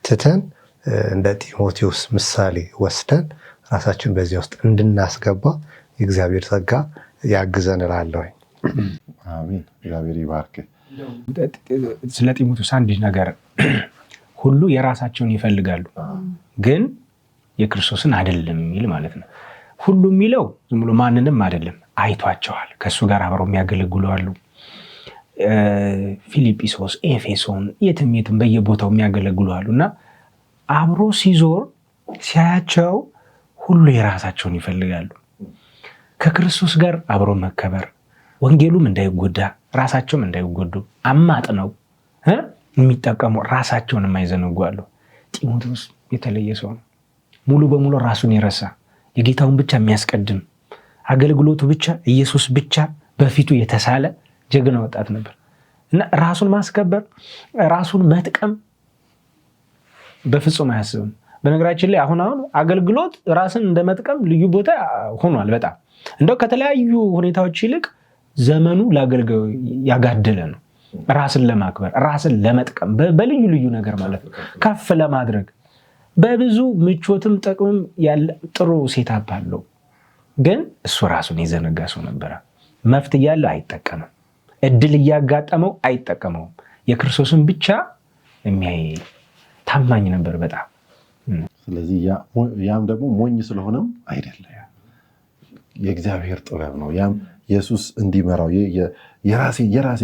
ትተን እንደ ጢሞቴዎስ ምሳሌ ወስደን ራሳችን በዚያ ውስጥ እንድናስገባ የእግዚአብሔር ጸጋ ያግዘን እላለሁ። አሜን። እግዚአብሔር ይባርክ። ስለ ጢሞቴዎስ አንድ ነገር፣ ሁሉ የራሳቸውን ይፈልጋሉ ግን የክርስቶስን አይደለም የሚል ማለት ነው። ሁሉ የሚለው ዝም ብሎ ማንንም አይደለም፣ አይቷቸዋል። ከእሱ ጋር አብረው የሚያገለግሉ አሉ። ፊልጵስዩስ፣ ኤፌሶን፣ የትም በየቦታው የሚያገለግሉ አሉ እና አብሮ ሲዞር ሲያያቸው ሁሉ የራሳቸውን ይፈልጋሉ። ከክርስቶስ ጋር አብሮ መከበር፣ ወንጌሉም እንዳይጎዳ ራሳቸውም እንዳይጎዱ አማጥ ነው የሚጠቀሙ፣ ራሳቸውን የማይዘነጉ አሉ። ጢሞቴዎስ የተለየ ሰው ነው። ሙሉ በሙሉ ራሱን የረሳ፣ የጌታውን ብቻ የሚያስቀድም፣ አገልግሎቱ ብቻ፣ ኢየሱስ ብቻ በፊቱ የተሳለ ጀግና ወጣት ነበር እና ራሱን ማስከበር፣ ራሱን መጥቀም በፍጹም አያስብም። በነገራችን ላይ አሁን አገልግሎት ራስን እንደመጥቀም ልዩ ቦታ ሆኗል። በጣም እንደው ከተለያዩ ሁኔታዎች ይልቅ ዘመኑ ለአገልጋዩ ያጋደለ ነው። ራስን ለማክበር፣ ራስን ለመጥቀም በልዩ ልዩ ነገር ማለት ነው፣ ከፍ ለማድረግ በብዙ ምቾትም ጥቅምም ያለ ጥሩ ሴታፕ አለው። ግን እሱ ራሱን የዘነጋ ሰው ነበረ። መፍት እያለው አይጠቀምም፣ እድል እያጋጠመው አይጠቀመውም። የክርስቶስን ብቻ የሚያይ ታማኝ ነበር በጣም። ስለዚህ ያም ደግሞ ሞኝ ስለሆነም አይደለም፣ የእግዚአብሔር ጥበብ ነው። ያም ኢየሱስ እንዲመራው የራሴ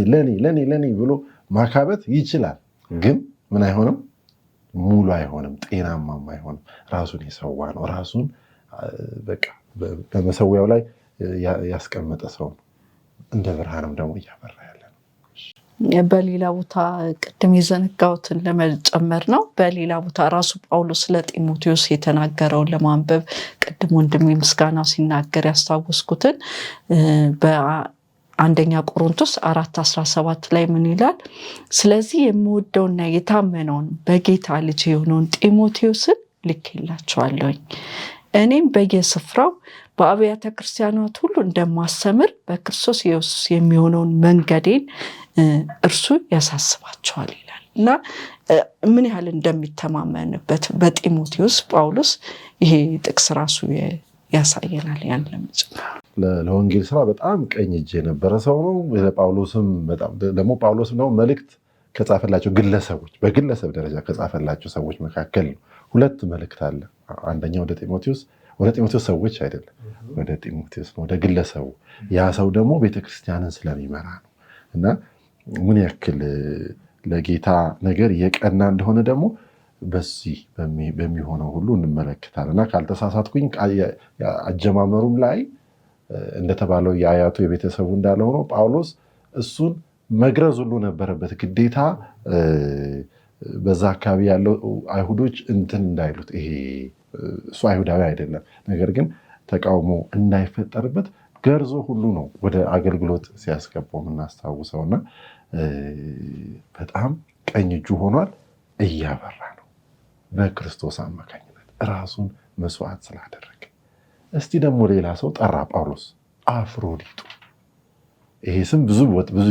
ለኔ ብሎ ማካበት ይችላል። ግን ምን አይሆንም? ሙሉ አይሆንም፣ ጤናማም አይሆንም። ራሱን የሰዋ ነው። ራሱን በቃ በመሰዊያው ላይ ያስቀመጠ ሰው ነው። እንደ ብርሃንም ደግሞ እያበራ ያለ ነው። በሌላ ቦታ ቅድም የዘነጋሁትን ለመጨመር ነው። በሌላ ቦታ ራሱ ጳውሎስ ለጢሞቴዎስ የተናገረውን ለማንበብ ቅድም ወንድሜ ምስጋናው ሲናገር ያስታወስኩትን በአንደኛ ቆሮንቶስ 4:17 ላይ ምን ይላል? ስለዚህ የምወደውና የታመነውን በጌታ ልጅ የሆነውን ጢሞቴዎስን ልኬላቸዋለሁኝ። እኔም በየስፍራው በአብያተ ክርስቲያናት ሁሉ እንደማስተምር በክርስቶስ ኢየሱስ የሚሆነውን መንገዴን እርሱ ያሳስባቸዋል ይላል እና ምን ያህል እንደሚተማመንበት በጢሞቴዎስ ጳውሎስ ይሄ ጥቅስ ራሱ ያሳየናል። ያን ለወንጌል ስራ በጣም ቀኝ እጅ የነበረ ሰው ነው። ለጳውሎስም በጣም ደግሞ ጳውሎስም ነው መልእክት ከጻፈላቸው ግለሰቦች በግለሰብ ደረጃ ከጻፈላቸው ሰዎች መካከል ነው። ሁለት መልእክት አለ። አንደኛው ወደ ጢሞቴዎስ ሰዎች አይደለም፣ ወደ ጢሞቴዎስ ነው፣ ወደ ግለሰቡ። ያ ሰው ደግሞ ቤተክርስቲያንን ስለሚመራ ነው እና ምን ያክል ለጌታ ነገር የቀና እንደሆነ ደግሞ በዚህ በሚሆነው ሁሉ እንመለከታለን እና ካልተሳሳትኩኝ አጀማመሩም ላይ እንደተባለው የአያቱ የቤተሰቡ እንዳለ ሆኖ ጳውሎስ እሱን መግረዝ ሁሉ ነበረበት ግዴታ። በዛ አካባቢ ያለው አይሁዶች እንትን እንዳይሉት፣ ይሄ እሱ አይሁዳዊ አይደለም፣ ነገር ግን ተቃውሞ እንዳይፈጠርበት ገርዞ ሁሉ ነው ወደ አገልግሎት ሲያስገባው የምናስታውሰውና በጣም ቀኝ እጁ ሆኗል። እያበራ ነው በክርስቶስ አማካኝነት ራሱን መስዋዕት ስላደረገ። እስቲ ደግሞ ሌላ ሰው ጠራ ጳውሎስ፣ አፍሮዲጡ። ይሄ ስም ብዙ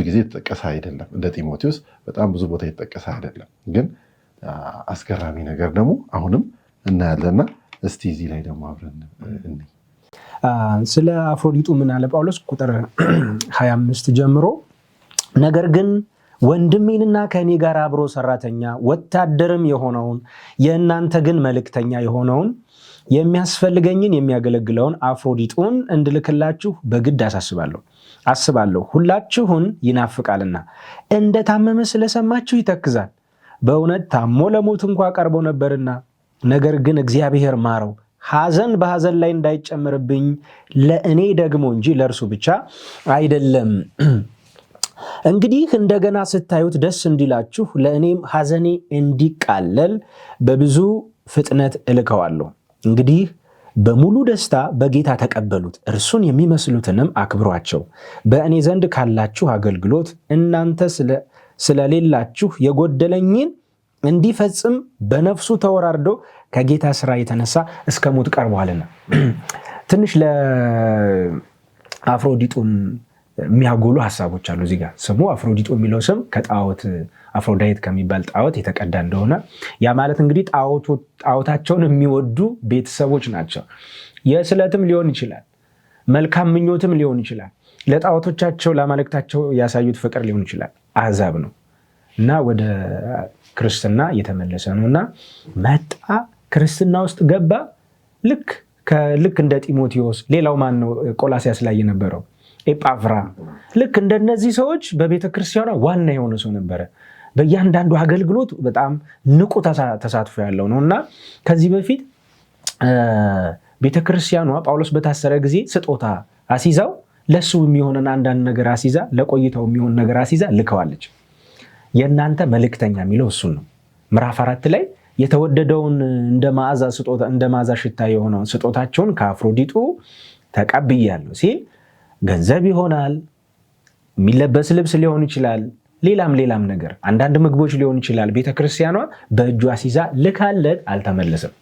ጊዜ የተጠቀሰ አይደለም፣ እንደ ጢሞቴዎስ በጣም ብዙ ቦታ የተጠቀሰ አይደለም። ግን አስገራሚ ነገር ደግሞ አሁንም እናያለና እስቲ እዚህ ላይ ደግሞ አብረን እንይ። ስለ አፍሮዲጡ ምን አለ ጳውሎስ? ቁጥር 25 ጀምሮ ነገር ግን ወንድሜንና ከእኔ ጋር አብሮ ሰራተኛ ወታደርም የሆነውን የእናንተ ግን መልእክተኛ የሆነውን የሚያስፈልገኝን የሚያገለግለውን አፍሮዲጡን እንድልክላችሁ በግድ አስባለሁ። ሁላችሁን ይናፍቃልና እንደታመመ ስለሰማችሁ ይተክዛል። በእውነት ታሞ ለሞት እንኳ ቀርቦ ነበርና፣ ነገር ግን እግዚአብሔር ማረው፣ ሐዘን በሐዘን ላይ እንዳይጨምርብኝ ለእኔ ደግሞ እንጂ ለእርሱ ብቻ አይደለም። እንግዲህ እንደገና ስታዩት ደስ እንዲላችሁ ለእኔም ሐዘኔ እንዲቃለል በብዙ ፍጥነት እልከዋለሁ። እንግዲህ በሙሉ ደስታ በጌታ ተቀበሉት፣ እርሱን የሚመስሉትንም አክብሯቸው። በእኔ ዘንድ ካላችሁ አገልግሎት እናንተ ስለሌላችሁ የጎደለኝን እንዲፈጽም በነፍሱ ተወራርዶ ከጌታ ስራ የተነሳ እስከ ሞት ቀርቧልና። ትንሽ ለአፍሮዲጡን የሚያጎሉ ሀሳቦች አሉ እዚህ ጋር። ስሙ አፍሮዲጡ የሚለው ስም ከጣዖት አፍሮዳይት ከሚባል ጣዖት የተቀዳ እንደሆነ፣ ያ ማለት እንግዲህ ጣዖታቸውን የሚወዱ ቤተሰቦች ናቸው። የስዕለትም ሊሆን ይችላል፣ መልካም ምኞትም ሊሆን ይችላል፣ ለጣዖቶቻቸው ለአማልክታቸው ያሳዩት ፍቅር ሊሆን ይችላል። አሕዛብ ነው እና ወደ ክርስትና እየተመለሰ ነው እና መጣ፣ ክርስትና ውስጥ ገባ። ልክ እንደ ጢሞቴዎስ። ሌላው ማን ነው? ቆላሲያስ ላይ የነበረው ኤጳፍራ። ልክ እንደነዚህ ሰዎች በቤተ ክርስቲያኗ ዋና የሆነ ሰው ነበረ። በእያንዳንዱ አገልግሎት በጣም ንቁ ተሳትፎ ያለው ነው እና ከዚህ በፊት ቤተ ክርስቲያኗ ጳውሎስ በታሰረ ጊዜ ስጦታ አሲዛው ለሱ የሚሆንን አንዳንድ ነገር አሲዛ፣ ለቆይታው የሚሆን ነገር አሲዛ ልከዋለች። የእናንተ መልእክተኛ የሚለው እሱን ነው። ምዕራፍ 4 ላይ የተወደደውን እንደ መዓዛ ሽታ የሆነውን ስጦታቸውን ከአፍሮዲጡ ተቀብያለሁ ሲል ገንዘብ ይሆናል፣ የሚለበስ ልብስ ሊሆን ይችላል፣ ሌላም ነገር አንዳንድ ምግቦች ሊሆን ይችላል። ቤተክርስቲያኗ በእጇ አሲዛ ልካለት አልተመለሰም።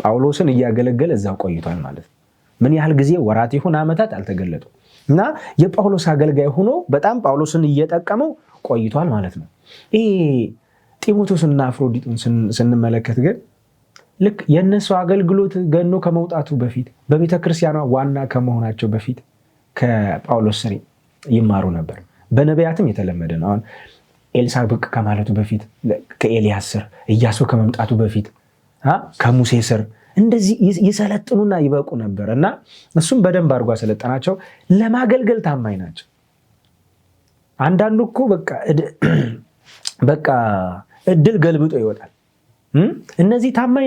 ጳውሎስን እያገለገለ እዛው ቆይቷል ማለት ነው። ምን ያህል ጊዜ? ወራት ይሁን ዓመታት አልተገለጡ እና የጳውሎስ አገልጋይ ሆኖ በጣም ጳውሎስን እየጠቀመው ቆይቷል ማለት ነው። ይሄ ጢሞቴዎስና አፍሮዲጡን ስንመለከት ግን ልክ የእነሱ አገልግሎት ገኖ ከመውጣቱ በፊት በቤተክርስቲያኗ ዋና ከመሆናቸው በፊት ከጳውሎስ ስር ይማሩ ነበር። በነቢያትም የተለመደ ነው። አሁን ኤልሳ ብቅ ከማለቱ በፊት ከኤልያስ ስር፣ ኢያሱ ከመምጣቱ በፊት ከሙሴ ስር እንደዚህ ይሰለጥኑና ይበቁ ነበር እና እሱም በደንብ አድርጎ አሰለጠናቸው። ለማገልገል ታማኝ ናቸው። አንዳንዱ እኮ በቃ እድል ገልብጦ ይወጣል። እነዚህ ታማኝ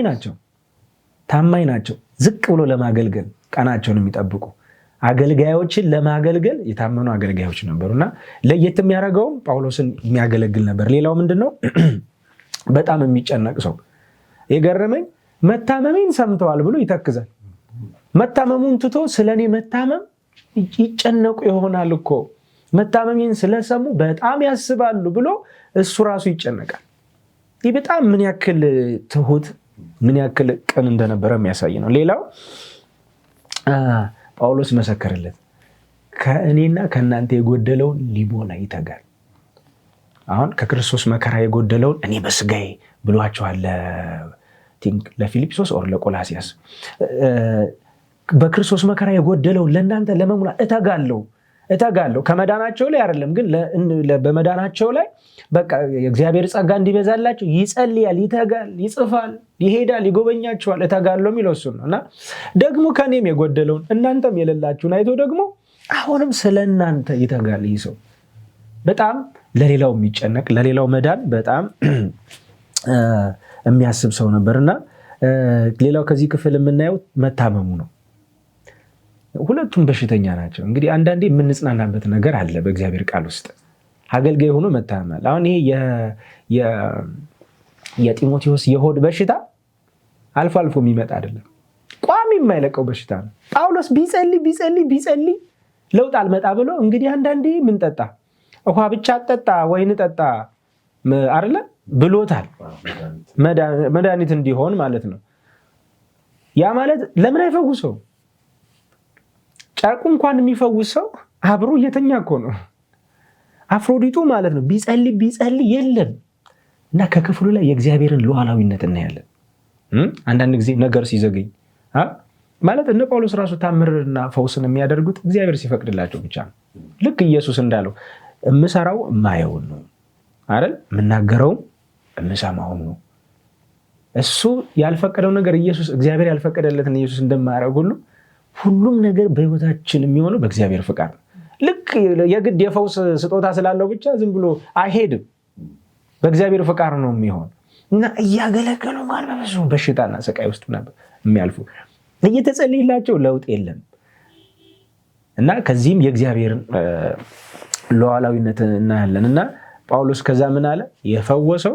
ናቸው። ዝቅ ብሎ ለማገልገል ቀናቸውን የሚጠብቁ አገልጋዮችን ለማገልገል የታመኑ አገልጋዮች ነበሩና ለየት የሚያደርገውም ጳውሎስን የሚያገለግል ነበር። ሌላው ምንድነው? በጣም የሚጨነቅ ሰው። የገረመኝ መታመሜን ሰምተዋል ብሎ ይተክዛል። መታመሙን ትቶ ስለኔ መታመም ይጨነቁ ይሆናል እኮ መታመሜን ስለሰሙ በጣም ያስባሉ ብሎ እሱ ራሱ ይጨነቃል። ይህ በጣም ምን ያክል ትሁት ምን ያክል ቅን እንደነበረ የሚያሳይ ነው። ሌላው ጳውሎስ መሰከረለት፣ ከእኔና ከእናንተ የጎደለውን ሊሞላ ይተጋል። አሁን ከክርስቶስ መከራ የጎደለውን እኔ በስጋዬ ብሏቸዋል ለፊልጵስዩስ ኦር ለቆላሲያስ። በክርስቶስ መከራ የጎደለውን ለእናንተ ለመሙላት እተጋለሁ። ከመዳናቸው ላይ አይደለም ግን በመዳናቸው ላይ በቃ የእግዚአብሔር ጸጋ እንዲበዛላቸው ይጸልያል፣ ይተጋል፣ ይጽፋል፣ ይሄዳል፣ ይጎበኛቸዋል። እተጋለሁ የሚለው እሱ ነው እና ደግሞ ከኔም የጎደለውን እናንተም የሌላችሁን አይቶ ደግሞ አሁንም ስለ እናንተ ይተጋል። ይህ ሰው በጣም ለሌላው የሚጨነቅ ለሌላው መዳን በጣም የሚያስብ ሰው ነበርና ሌላው ከዚህ ክፍል የምናየው መታመሙ ነው። ሁለቱም በሽተኛ ናቸው። እንግዲህ አንዳንዴ የምንጽናናበት ነገር አለ በእግዚአብሔር ቃል ውስጥ። አገልጋይ ሆኖ መታመም። አሁን ይሄ የጢሞቴዎስ የሆድ በሽታ አልፎ አልፎ የሚመጣ አይደለም፣ ቋሚ የማይለቀው በሽታ ነው። ጳውሎስ ቢጸልይ ለውጥ አልመጣ ብሎ እንግዲህ አንዳንዴ ምን ጠጣ? ውሃ ብቻ ጠጣ፣ ወይን ጠጣ አይደለ ብሎታል። መድኃኒት እንዲሆን ማለት ነው። ያ ማለት ለምን አይፈውሰው? ጨርቁ እንኳን የሚፈውስ ሰው አብሮ እየተኛ እኮ ነው። አፍሮዲጡ ማለት ነው ቢጸልይ የለም እና ከክፍሉ ላይ የእግዚአብሔርን ሉዓላዊነት እናያለን። አንዳንድ ጊዜ ነገር ሲዘገኝ ማለት እነ ጳውሎስ ራሱ ታምርና ፈውስን የሚያደርጉት እግዚአብሔር ሲፈቅድላቸው ብቻ ነው። ልክ ኢየሱስ እንዳለው የምሰራው የማየውን ነው አይደል? የምናገረውም የምሰማውን ነው። እሱ ያልፈቀደው ነገር እግዚአብሔር ያልፈቀደለትን ኢየሱስ እንደማያደርግ ሁሉ ሁሉም ነገር በህይወታችን የሚሆነው በእግዚአብሔር ፍቃድ ነው። ልክ የግድ የፈውስ ስጦታ ስላለው ብቻ ዝም ብሎ አይሄድም። በእግዚአብሔር ፍቃድ ነው የሚሆን እና እያገለገሉ ማለት በብዙ በሽታና ስቃይ ውስጥ ነበር የሚያልፉ። እየተጸለየላቸው ለውጥ የለም እና ከዚህም የእግዚአብሔርን ሉዓላዊነት እናያለን። እና ጳውሎስ ከዛ ምን አለ? የፈወሰው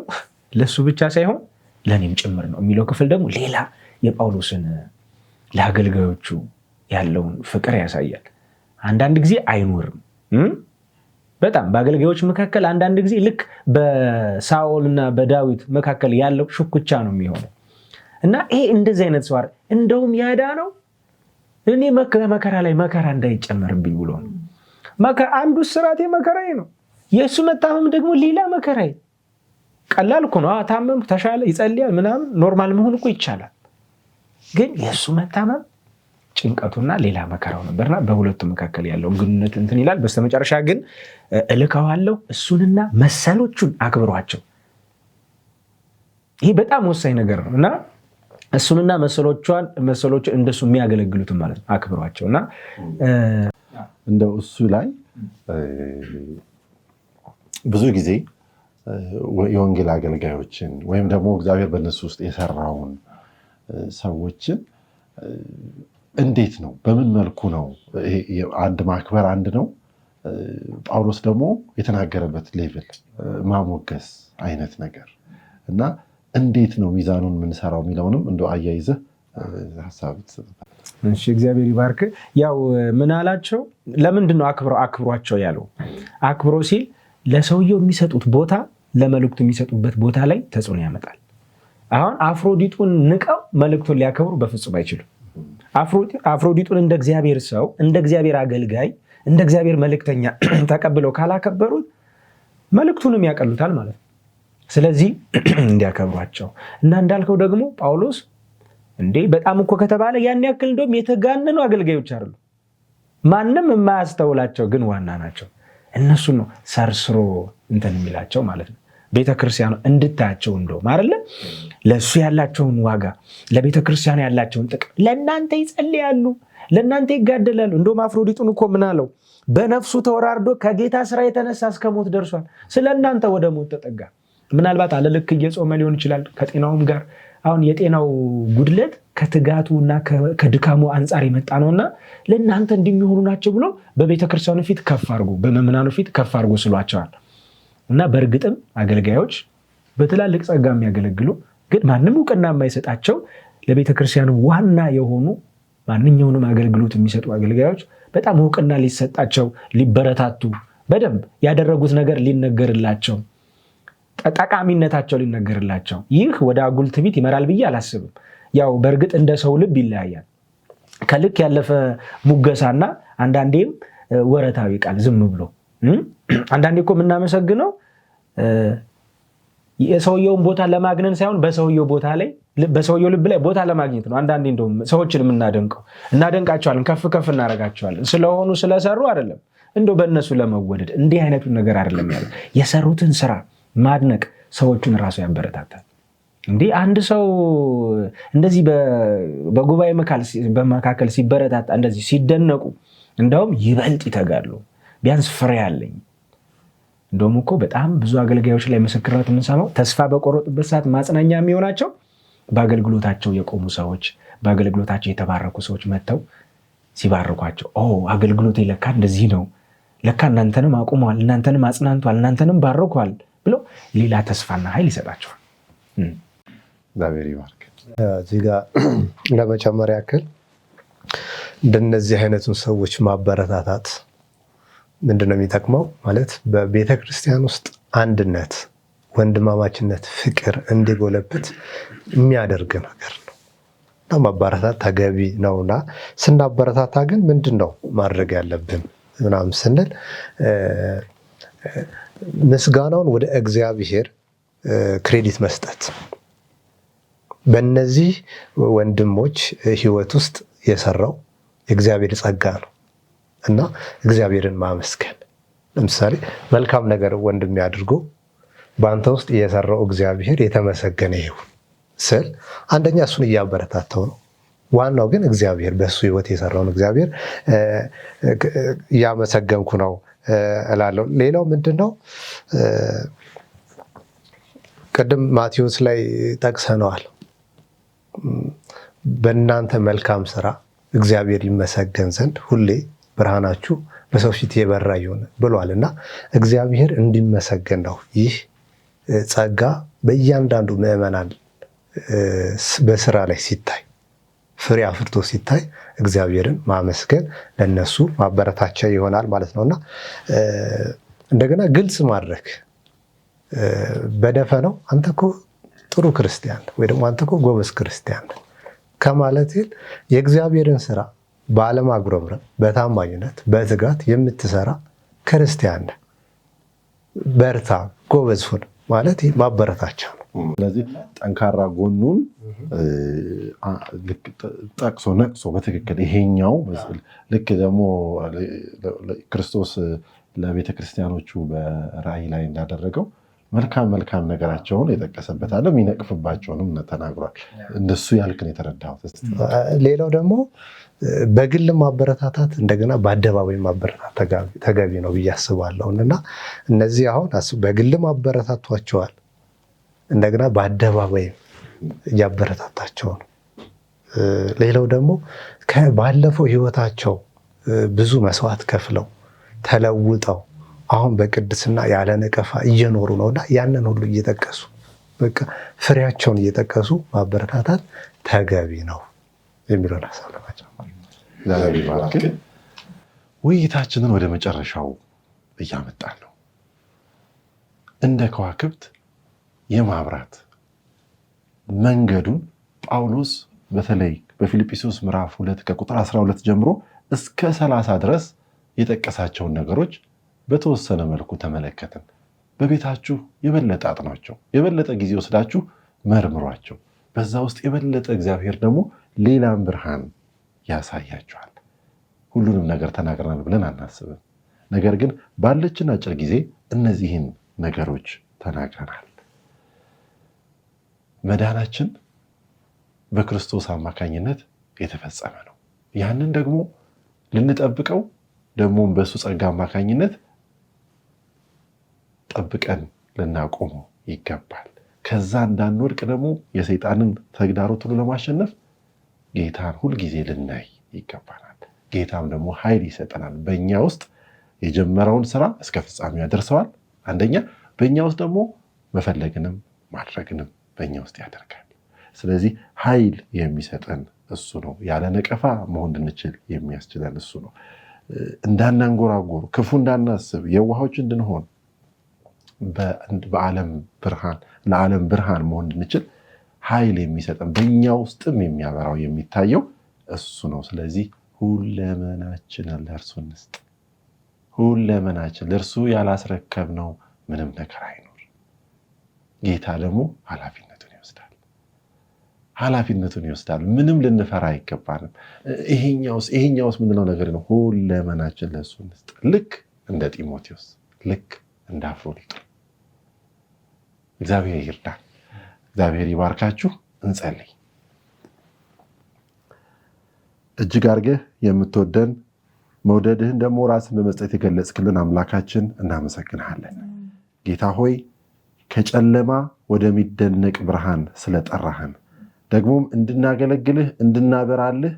ለሱ ብቻ ሳይሆን ለእኔም ጭምር ነው የሚለው ክፍል ደግሞ ሌላ የጳውሎስን ለአገልጋዮቹ ያለውን ፍቅር ያሳያል። አንዳንድ ጊዜ አይኖርም። በጣም በአገልጋዮች መካከል አንዳንድ ጊዜ ልክ በሳኦል እና በዳዊት መካከል ያለው ሽኩቻ ነው የሚሆነው። እና ይሄ እንደዚህ አይነት ሰው እንደውም ያዳነው እኔ መከራ ላይ መከራ እንዳይጨመርብኝ ብሎ ነው። አንዱ እስራቴ መከራዬ ነው፣ የእሱ መታመም ደግሞ ሌላ መከራዬ። ቀላል እኮ ነው። ታመምኩ፣ ተሻለ፣ ይጸልያል ምናምን፣ ኖርማል መሆን እኮ ይቻላል። ግን የእሱ መታመም ጭንቀቱና ሌላ መከራው ነበርና በሁለቱ መካከል ያለውን ግንኙነት እንትን ይላል። በስተመጨረሻ ግን እልከዋለሁ እሱንና መሰሎቹን አክብሯቸው። ይህ በጣም ወሳኝ ነገር ነው እና እሱንና መሰሎቹን እንደሱ የሚያገለግሉትን ማለት ነው አክብሯቸው። እና እንደው እሱ ላይ ብዙ ጊዜ የወንጌል አገልጋዮችን ወይም ደግሞ እግዚአብሔር በእነሱ ውስጥ የሰራውን ሰዎችን እንዴት ነው በምን መልኩ ነው አንድ ማክበር አንድ ነው። ጳውሎስ ደግሞ የተናገረበት ሌቭል ማሞገስ አይነት ነገር እና እንዴት ነው ሚዛኑን የምንሰራው የሚለውንም እንደው አያይዘህ ሀሳብ ትሰጣለህ። እሺ፣ እግዚአብሔር ይባርክ። ያው ምን አላቸው? ለምንድን ነው አክብሯቸው ያለው? አክብሮ ሲል ለሰውየው የሚሰጡት ቦታ ለመልእክቱ የሚሰጡበት ቦታ ላይ ተጽዕኖ ያመጣል። አሁን አፍሮዲጡን ንቀው መልእክቱን ሊያከብሩ በፍጹም አይችሉም። አፍሮዲጡን እንደ እግዚአብሔር ሰው፣ እንደ እግዚአብሔር አገልጋይ፣ እንደ እግዚአብሔር መልእክተኛ ተቀብለው ካላከበሩት መልእክቱንም ያቀሉታል ማለት ነው። ስለዚህ እንዲያከብሯቸው እና እንዳልከው ደግሞ ጳውሎስ እንዴ በጣም እኮ ከተባለ ያን ያክል እንደውም የተጋነኑ አገልጋዮች አይደሉም። ማንም የማያስተውላቸው ግን ዋና ናቸው። እነሱን ነው ሰርስሮ እንትን የሚላቸው ማለት ነው። ቤተክርስቲያኑ እንድታያቸው እንደውም አይደለ ለእሱ ያላቸውን ዋጋ፣ ለቤተክርስቲያኑ ያላቸውን ጥቅም፣ ለእናንተ ይጸልያሉ፣ ለእናንተ ይጋደላሉ። እንደውም አፍሮዲጡን እኮ ምን አለው? በነፍሱ ተወራርዶ ከጌታ ስራ የተነሳ እስከ ሞት ደርሷል። ስለ እናንተ ወደ ሞት ተጠጋ። ምናልባት አለልክ እየጾመ ሊሆን ይችላል ከጤናውም ጋር። አሁን የጤናው ጉድለት ከትጋቱ እና ከድካሙ አንጻር የመጣ ነውና ለእናንተ እንደሚሆኑ ናቸው ብሎ በቤተክርስቲያኑ ፊት ከፍ አድርጎ በመምናኑ ፊት ከፍ አድርጎ ስሏቸዋል። እና በእርግጥም አገልጋዮች በትላልቅ ጸጋ የሚያገለግሉ ግን ማንም እውቅና የማይሰጣቸው ለቤተክርስቲያኑ ዋና የሆኑ ማንኛውንም አገልግሎት የሚሰጡ አገልጋዮች በጣም እውቅና ሊሰጣቸው፣ ሊበረታቱ፣ በደንብ ያደረጉት ነገር ሊነገርላቸው፣ ጠቃሚነታቸው ሊነገርላቸው። ይህ ወደ አጉል ትዕቢት ይመራል ብዬ አላስብም። ያው በእርግጥ እንደ ሰው ልብ ይለያያል። ከልክ ያለፈ ሙገሳና አንዳንዴም ወረታዊ ቃል ዝም ብሎ አንዳንዴ እኮ የምናመሰግነው የሰውየውን ቦታ ለማግነን ሳይሆን በሰውየው ቦታ ላይ በሰውየው ልብ ላይ ቦታ ለማግኘት ነው። አንዳንዴ እንደውም ሰዎችን እናደንቃቸዋለን፣ ከፍ ከፍ እናደርጋቸዋለን። ስለሆኑ ስለሰሩ አይደለም፣ እንደው በእነሱ ለመወደድ እንዲህ አይነቱን ነገር አይደለም ያለ። የሰሩትን ስራ ማድነቅ ሰዎቹን ራሱ ያበረታታል። እንዲህ አንድ ሰው እንደዚህ በጉባኤ በመካከል ሲበረታታ እንደዚህ ሲደነቁ እንደውም ይበልጥ ይተጋሉ። ቢያንስ ፍሬ አለኝ። እንደውም እኮ በጣም ብዙ አገልጋዮች ላይ ምስክርነት የምንሰማው ተስፋ በቆረጡበት ሰዓት ማጽናኛ የሚሆናቸው በአገልግሎታቸው የቆሙ ሰዎች፣ በአገልግሎታቸው የተባረኩ ሰዎች መጥተው ሲባርኳቸው፣ አገልግሎቴ ለካ እንደዚህ ነው፣ ለካ እናንተንም አቁመዋል፣ እናንተንም አጽናንቷል፣ እናንተንም ባርኳል ብሎ ሌላ ተስፋና ኃይል ይሰጣቸዋል። እግዚአብሔር ይባርክ። እዚህ ጋር ለመጨመር ያክል እንደነዚህ አይነቱን ሰዎች ማበረታታት ምንድነው የሚጠቅመው? ማለት በቤተ ክርስቲያን ውስጥ አንድነት፣ ወንድማማችነት፣ ፍቅር እንዲጎለብት የሚያደርግ ነገር ነው እና ማበረታታት ተገቢ ነውና ስናበረታታ ግን ምንድን ነው ማድረግ ያለብን ምናምን ስንል ምስጋናውን ወደ እግዚአብሔር ክሬዲት መስጠት፣ በእነዚህ ወንድሞች ህይወት ውስጥ የሰራው የእግዚአብሔር ጸጋ ነው እና እግዚአብሔርን ማመስገን። ለምሳሌ መልካም ነገር ወንድም ያድርጎ በአንተ ውስጥ የሰራው እግዚአብሔር የተመሰገነ ይሁን ስል አንደኛ እሱን እያበረታተው ነው። ዋናው ግን እግዚአብሔር በእሱ ህይወት የሰራውን እግዚአብሔር እያመሰገንኩ ነው እላለሁ። ሌላው ምንድን ነው? ቅድም ማቴዎስ ላይ ጠቅሰነዋል። በእናንተ መልካም ስራ እግዚአብሔር ይመሰገን ዘንድ ሁሌ ብርሃናችሁ በሰው ፊት የበራ ይሁን ብሏልና እግዚአብሔር እንዲመሰገን ነው። ይህ ጸጋ በእያንዳንዱ ምዕመናን በስራ ላይ ሲታይ ፍሬ አፍርቶ ሲታይ እግዚአብሔርን ማመስገን ለነሱ ማበረታቻ ይሆናል ማለት ነውና እንደገና ግልጽ ማድረግ በደፈነው አንተ እኮ ጥሩ ክርስቲያን ወይ ደግሞ አንተ እኮ ጎበዝ ክርስቲያን ከማለት የእግዚአብሔርን ስራ ባለማጉረምረም በታማኝነት በትጋት የምትሰራ ክርስቲያን በርታ ጎበዝ ሁን ማለት ማበረታቻ ነው። ስለዚህ ጠንካራ ጎኑን ጠቅሶ ነቅሶ በትክክል ይሄኛው ልክ ደግሞ ክርስቶስ ለቤተ ክርስቲያኖቹ በራእይ ላይ እንዳደረገው መልካም ነገራቸውን የጠቀሰበት አለ፣ የሚነቅፍባቸውንም ተናግሯል። እንደሱ ያልክን የተረዳሁት። ሌላው ደግሞ በግል ማበረታታት እንደገና በአደባባይ ማበረታታት ተገቢ ነው ብዬ አስባለሁ እና እነዚህ አሁን በግል ማበረታቷቸዋል፣ እንደገና በአደባባይ እያበረታታቸው ነው። ሌላው ደግሞ ባለፈው ህይወታቸው ብዙ መስዋዕት ከፍለው ተለውጠው አሁን በቅድስና ያለ ነቀፋ እየኖሩ ነውና ያንን ሁሉ እየጠቀሱ በቃ ፍሬያቸውን እየጠቀሱ ማበረታታት ተገቢ ነው የሚለውን ሀሳብ ለማጨመር ውይይታችንን ወደ መጨረሻው እያመጣን ነው። እንደ ከዋክብት የማብራት መንገዱን ጳውሎስ በተለይ በፊልጵስዩስ ምዕራፍ 2 ከቁጥር 12 ጀምሮ እስከ 30 ድረስ የጠቀሳቸውን ነገሮች በተወሰነ መልኩ ተመለከትን። በቤታችሁ የበለጠ አጥኗቸው፣ የበለጠ ጊዜ ወስዳችሁ መርምሯቸው። በዛ ውስጥ የበለጠ እግዚአብሔር ደግሞ ሌላም ብርሃን ያሳያችኋል። ሁሉንም ነገር ተናግረናል ብለን አናስብም። ነገር ግን ባለችን አጭር ጊዜ እነዚህን ነገሮች ተናግረናል። መዳናችን በክርስቶስ አማካኝነት የተፈጸመ ነው። ያንን ደግሞ ልንጠብቀው ደግሞም በሱ ጸጋ አማካኝነት ጠብቀን ልናቆመው ይገባል። ከዛ እንዳንወድቅ ደግሞ የሰይጣንን ተግዳሮት ሁሉ ለማሸነፍ ጌታን ሁልጊዜ ልናይ ይገባናል። ጌታም ደግሞ ኃይል ይሰጠናል። በእኛ ውስጥ የጀመረውን ስራ እስከ ፍጻሜው ያደርሰዋል። አንደኛ በእኛ ውስጥ ደግሞ መፈለግንም ማድረግንም በእኛ ውስጥ ያደርጋል። ስለዚህ ኃይል የሚሰጠን እሱ ነው። ያለ ነቀፋ መሆን እንድንችል የሚያስችለን እሱ ነው። እንዳናንጎራጎር፣ ክፉ እንዳናስብ፣ የዋሆች እንድንሆን ለዓለም ብርሃን መሆን እንድንችል ኃይል የሚሰጠን በእኛ ውስጥም የሚያበራው የሚታየው እሱ ነው። ስለዚህ ሁለመናችንን ለእርሱ እንስጥ። ሁለመናችን ለእርሱ ያላስረከብነው ምንም ነገር አይኖር። ጌታ ደግሞ ኃላፊነቱን ይወስዳል። ምንም ልንፈራ አይገባንም። ይሄኛውስ ምንለው ነገር ነው? ሁለመናችን ለእሱ እንስጥ። ልክ እንደ ጢሞቴዎስ፣ ልክ እንደ አፍሮዲጡ። እግዚአብሔር ይርዳን። እግዚአብሔር ይባርካችሁ። እንጸልይ። እጅግ አድርገህ የምትወደን መውደድህን ደግሞ ራስን በመስጠት የገለጽክልን አምላካችን እናመሰግንሃለን። ጌታ ሆይ ከጨለማ ወደሚደነቅ ብርሃን ስለጠራህን ደግሞም እንድናገለግልህ እንድናበራልህ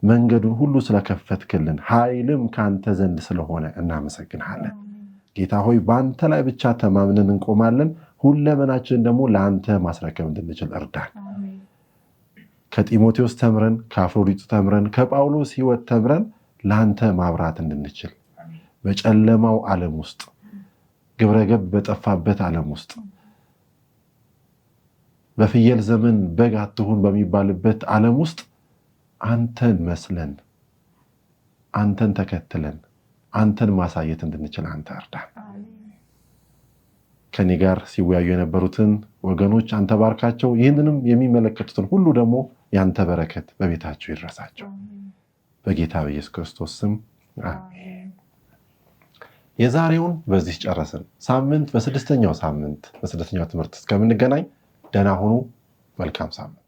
መንገዱን ሁሉ ስለከፈትክልን ኃይልም ከአንተ ዘንድ ስለሆነ እናመሰግንሃለን። ጌታ ሆይ በአንተ ላይ ብቻ ተማምነን እንቆማለን። ሁለመናችን ደግሞ ለአንተ ማስረከብ እንድንችል እርዳን። ከጢሞቴዎስ ተምረን፣ ከአፍሮዲጡ ተምረን፣ ከጳውሎስ ሕይወት ተምረን ለአንተ ማብራት እንድንችል በጨለማው ዓለም ውስጥ ግብረገብ በጠፋበት ዓለም ውስጥ በፍየል ዘመን በግ አትሁን በሚባልበት ዓለም ውስጥ አንተን መስለን አንተን ተከትለን አንተን ማሳየት እንድንችል አንተ እርዳን። ከኔ ጋር ሲወያዩ የነበሩትን ወገኖች አንተ ባርካቸው። ይህንንም የሚመለከቱትን ሁሉ ደግሞ ያንተ በረከት በቤታቸው ይድረሳቸው። በጌታ በኢየሱስ ክርስቶስ ስም አሜን። የዛሬውን በዚህ ጨረስን። ሳምንት በስድስተኛው ትምህርት እስከምንገናኝ ደህና ሁኑ። መልካም ሳምንት።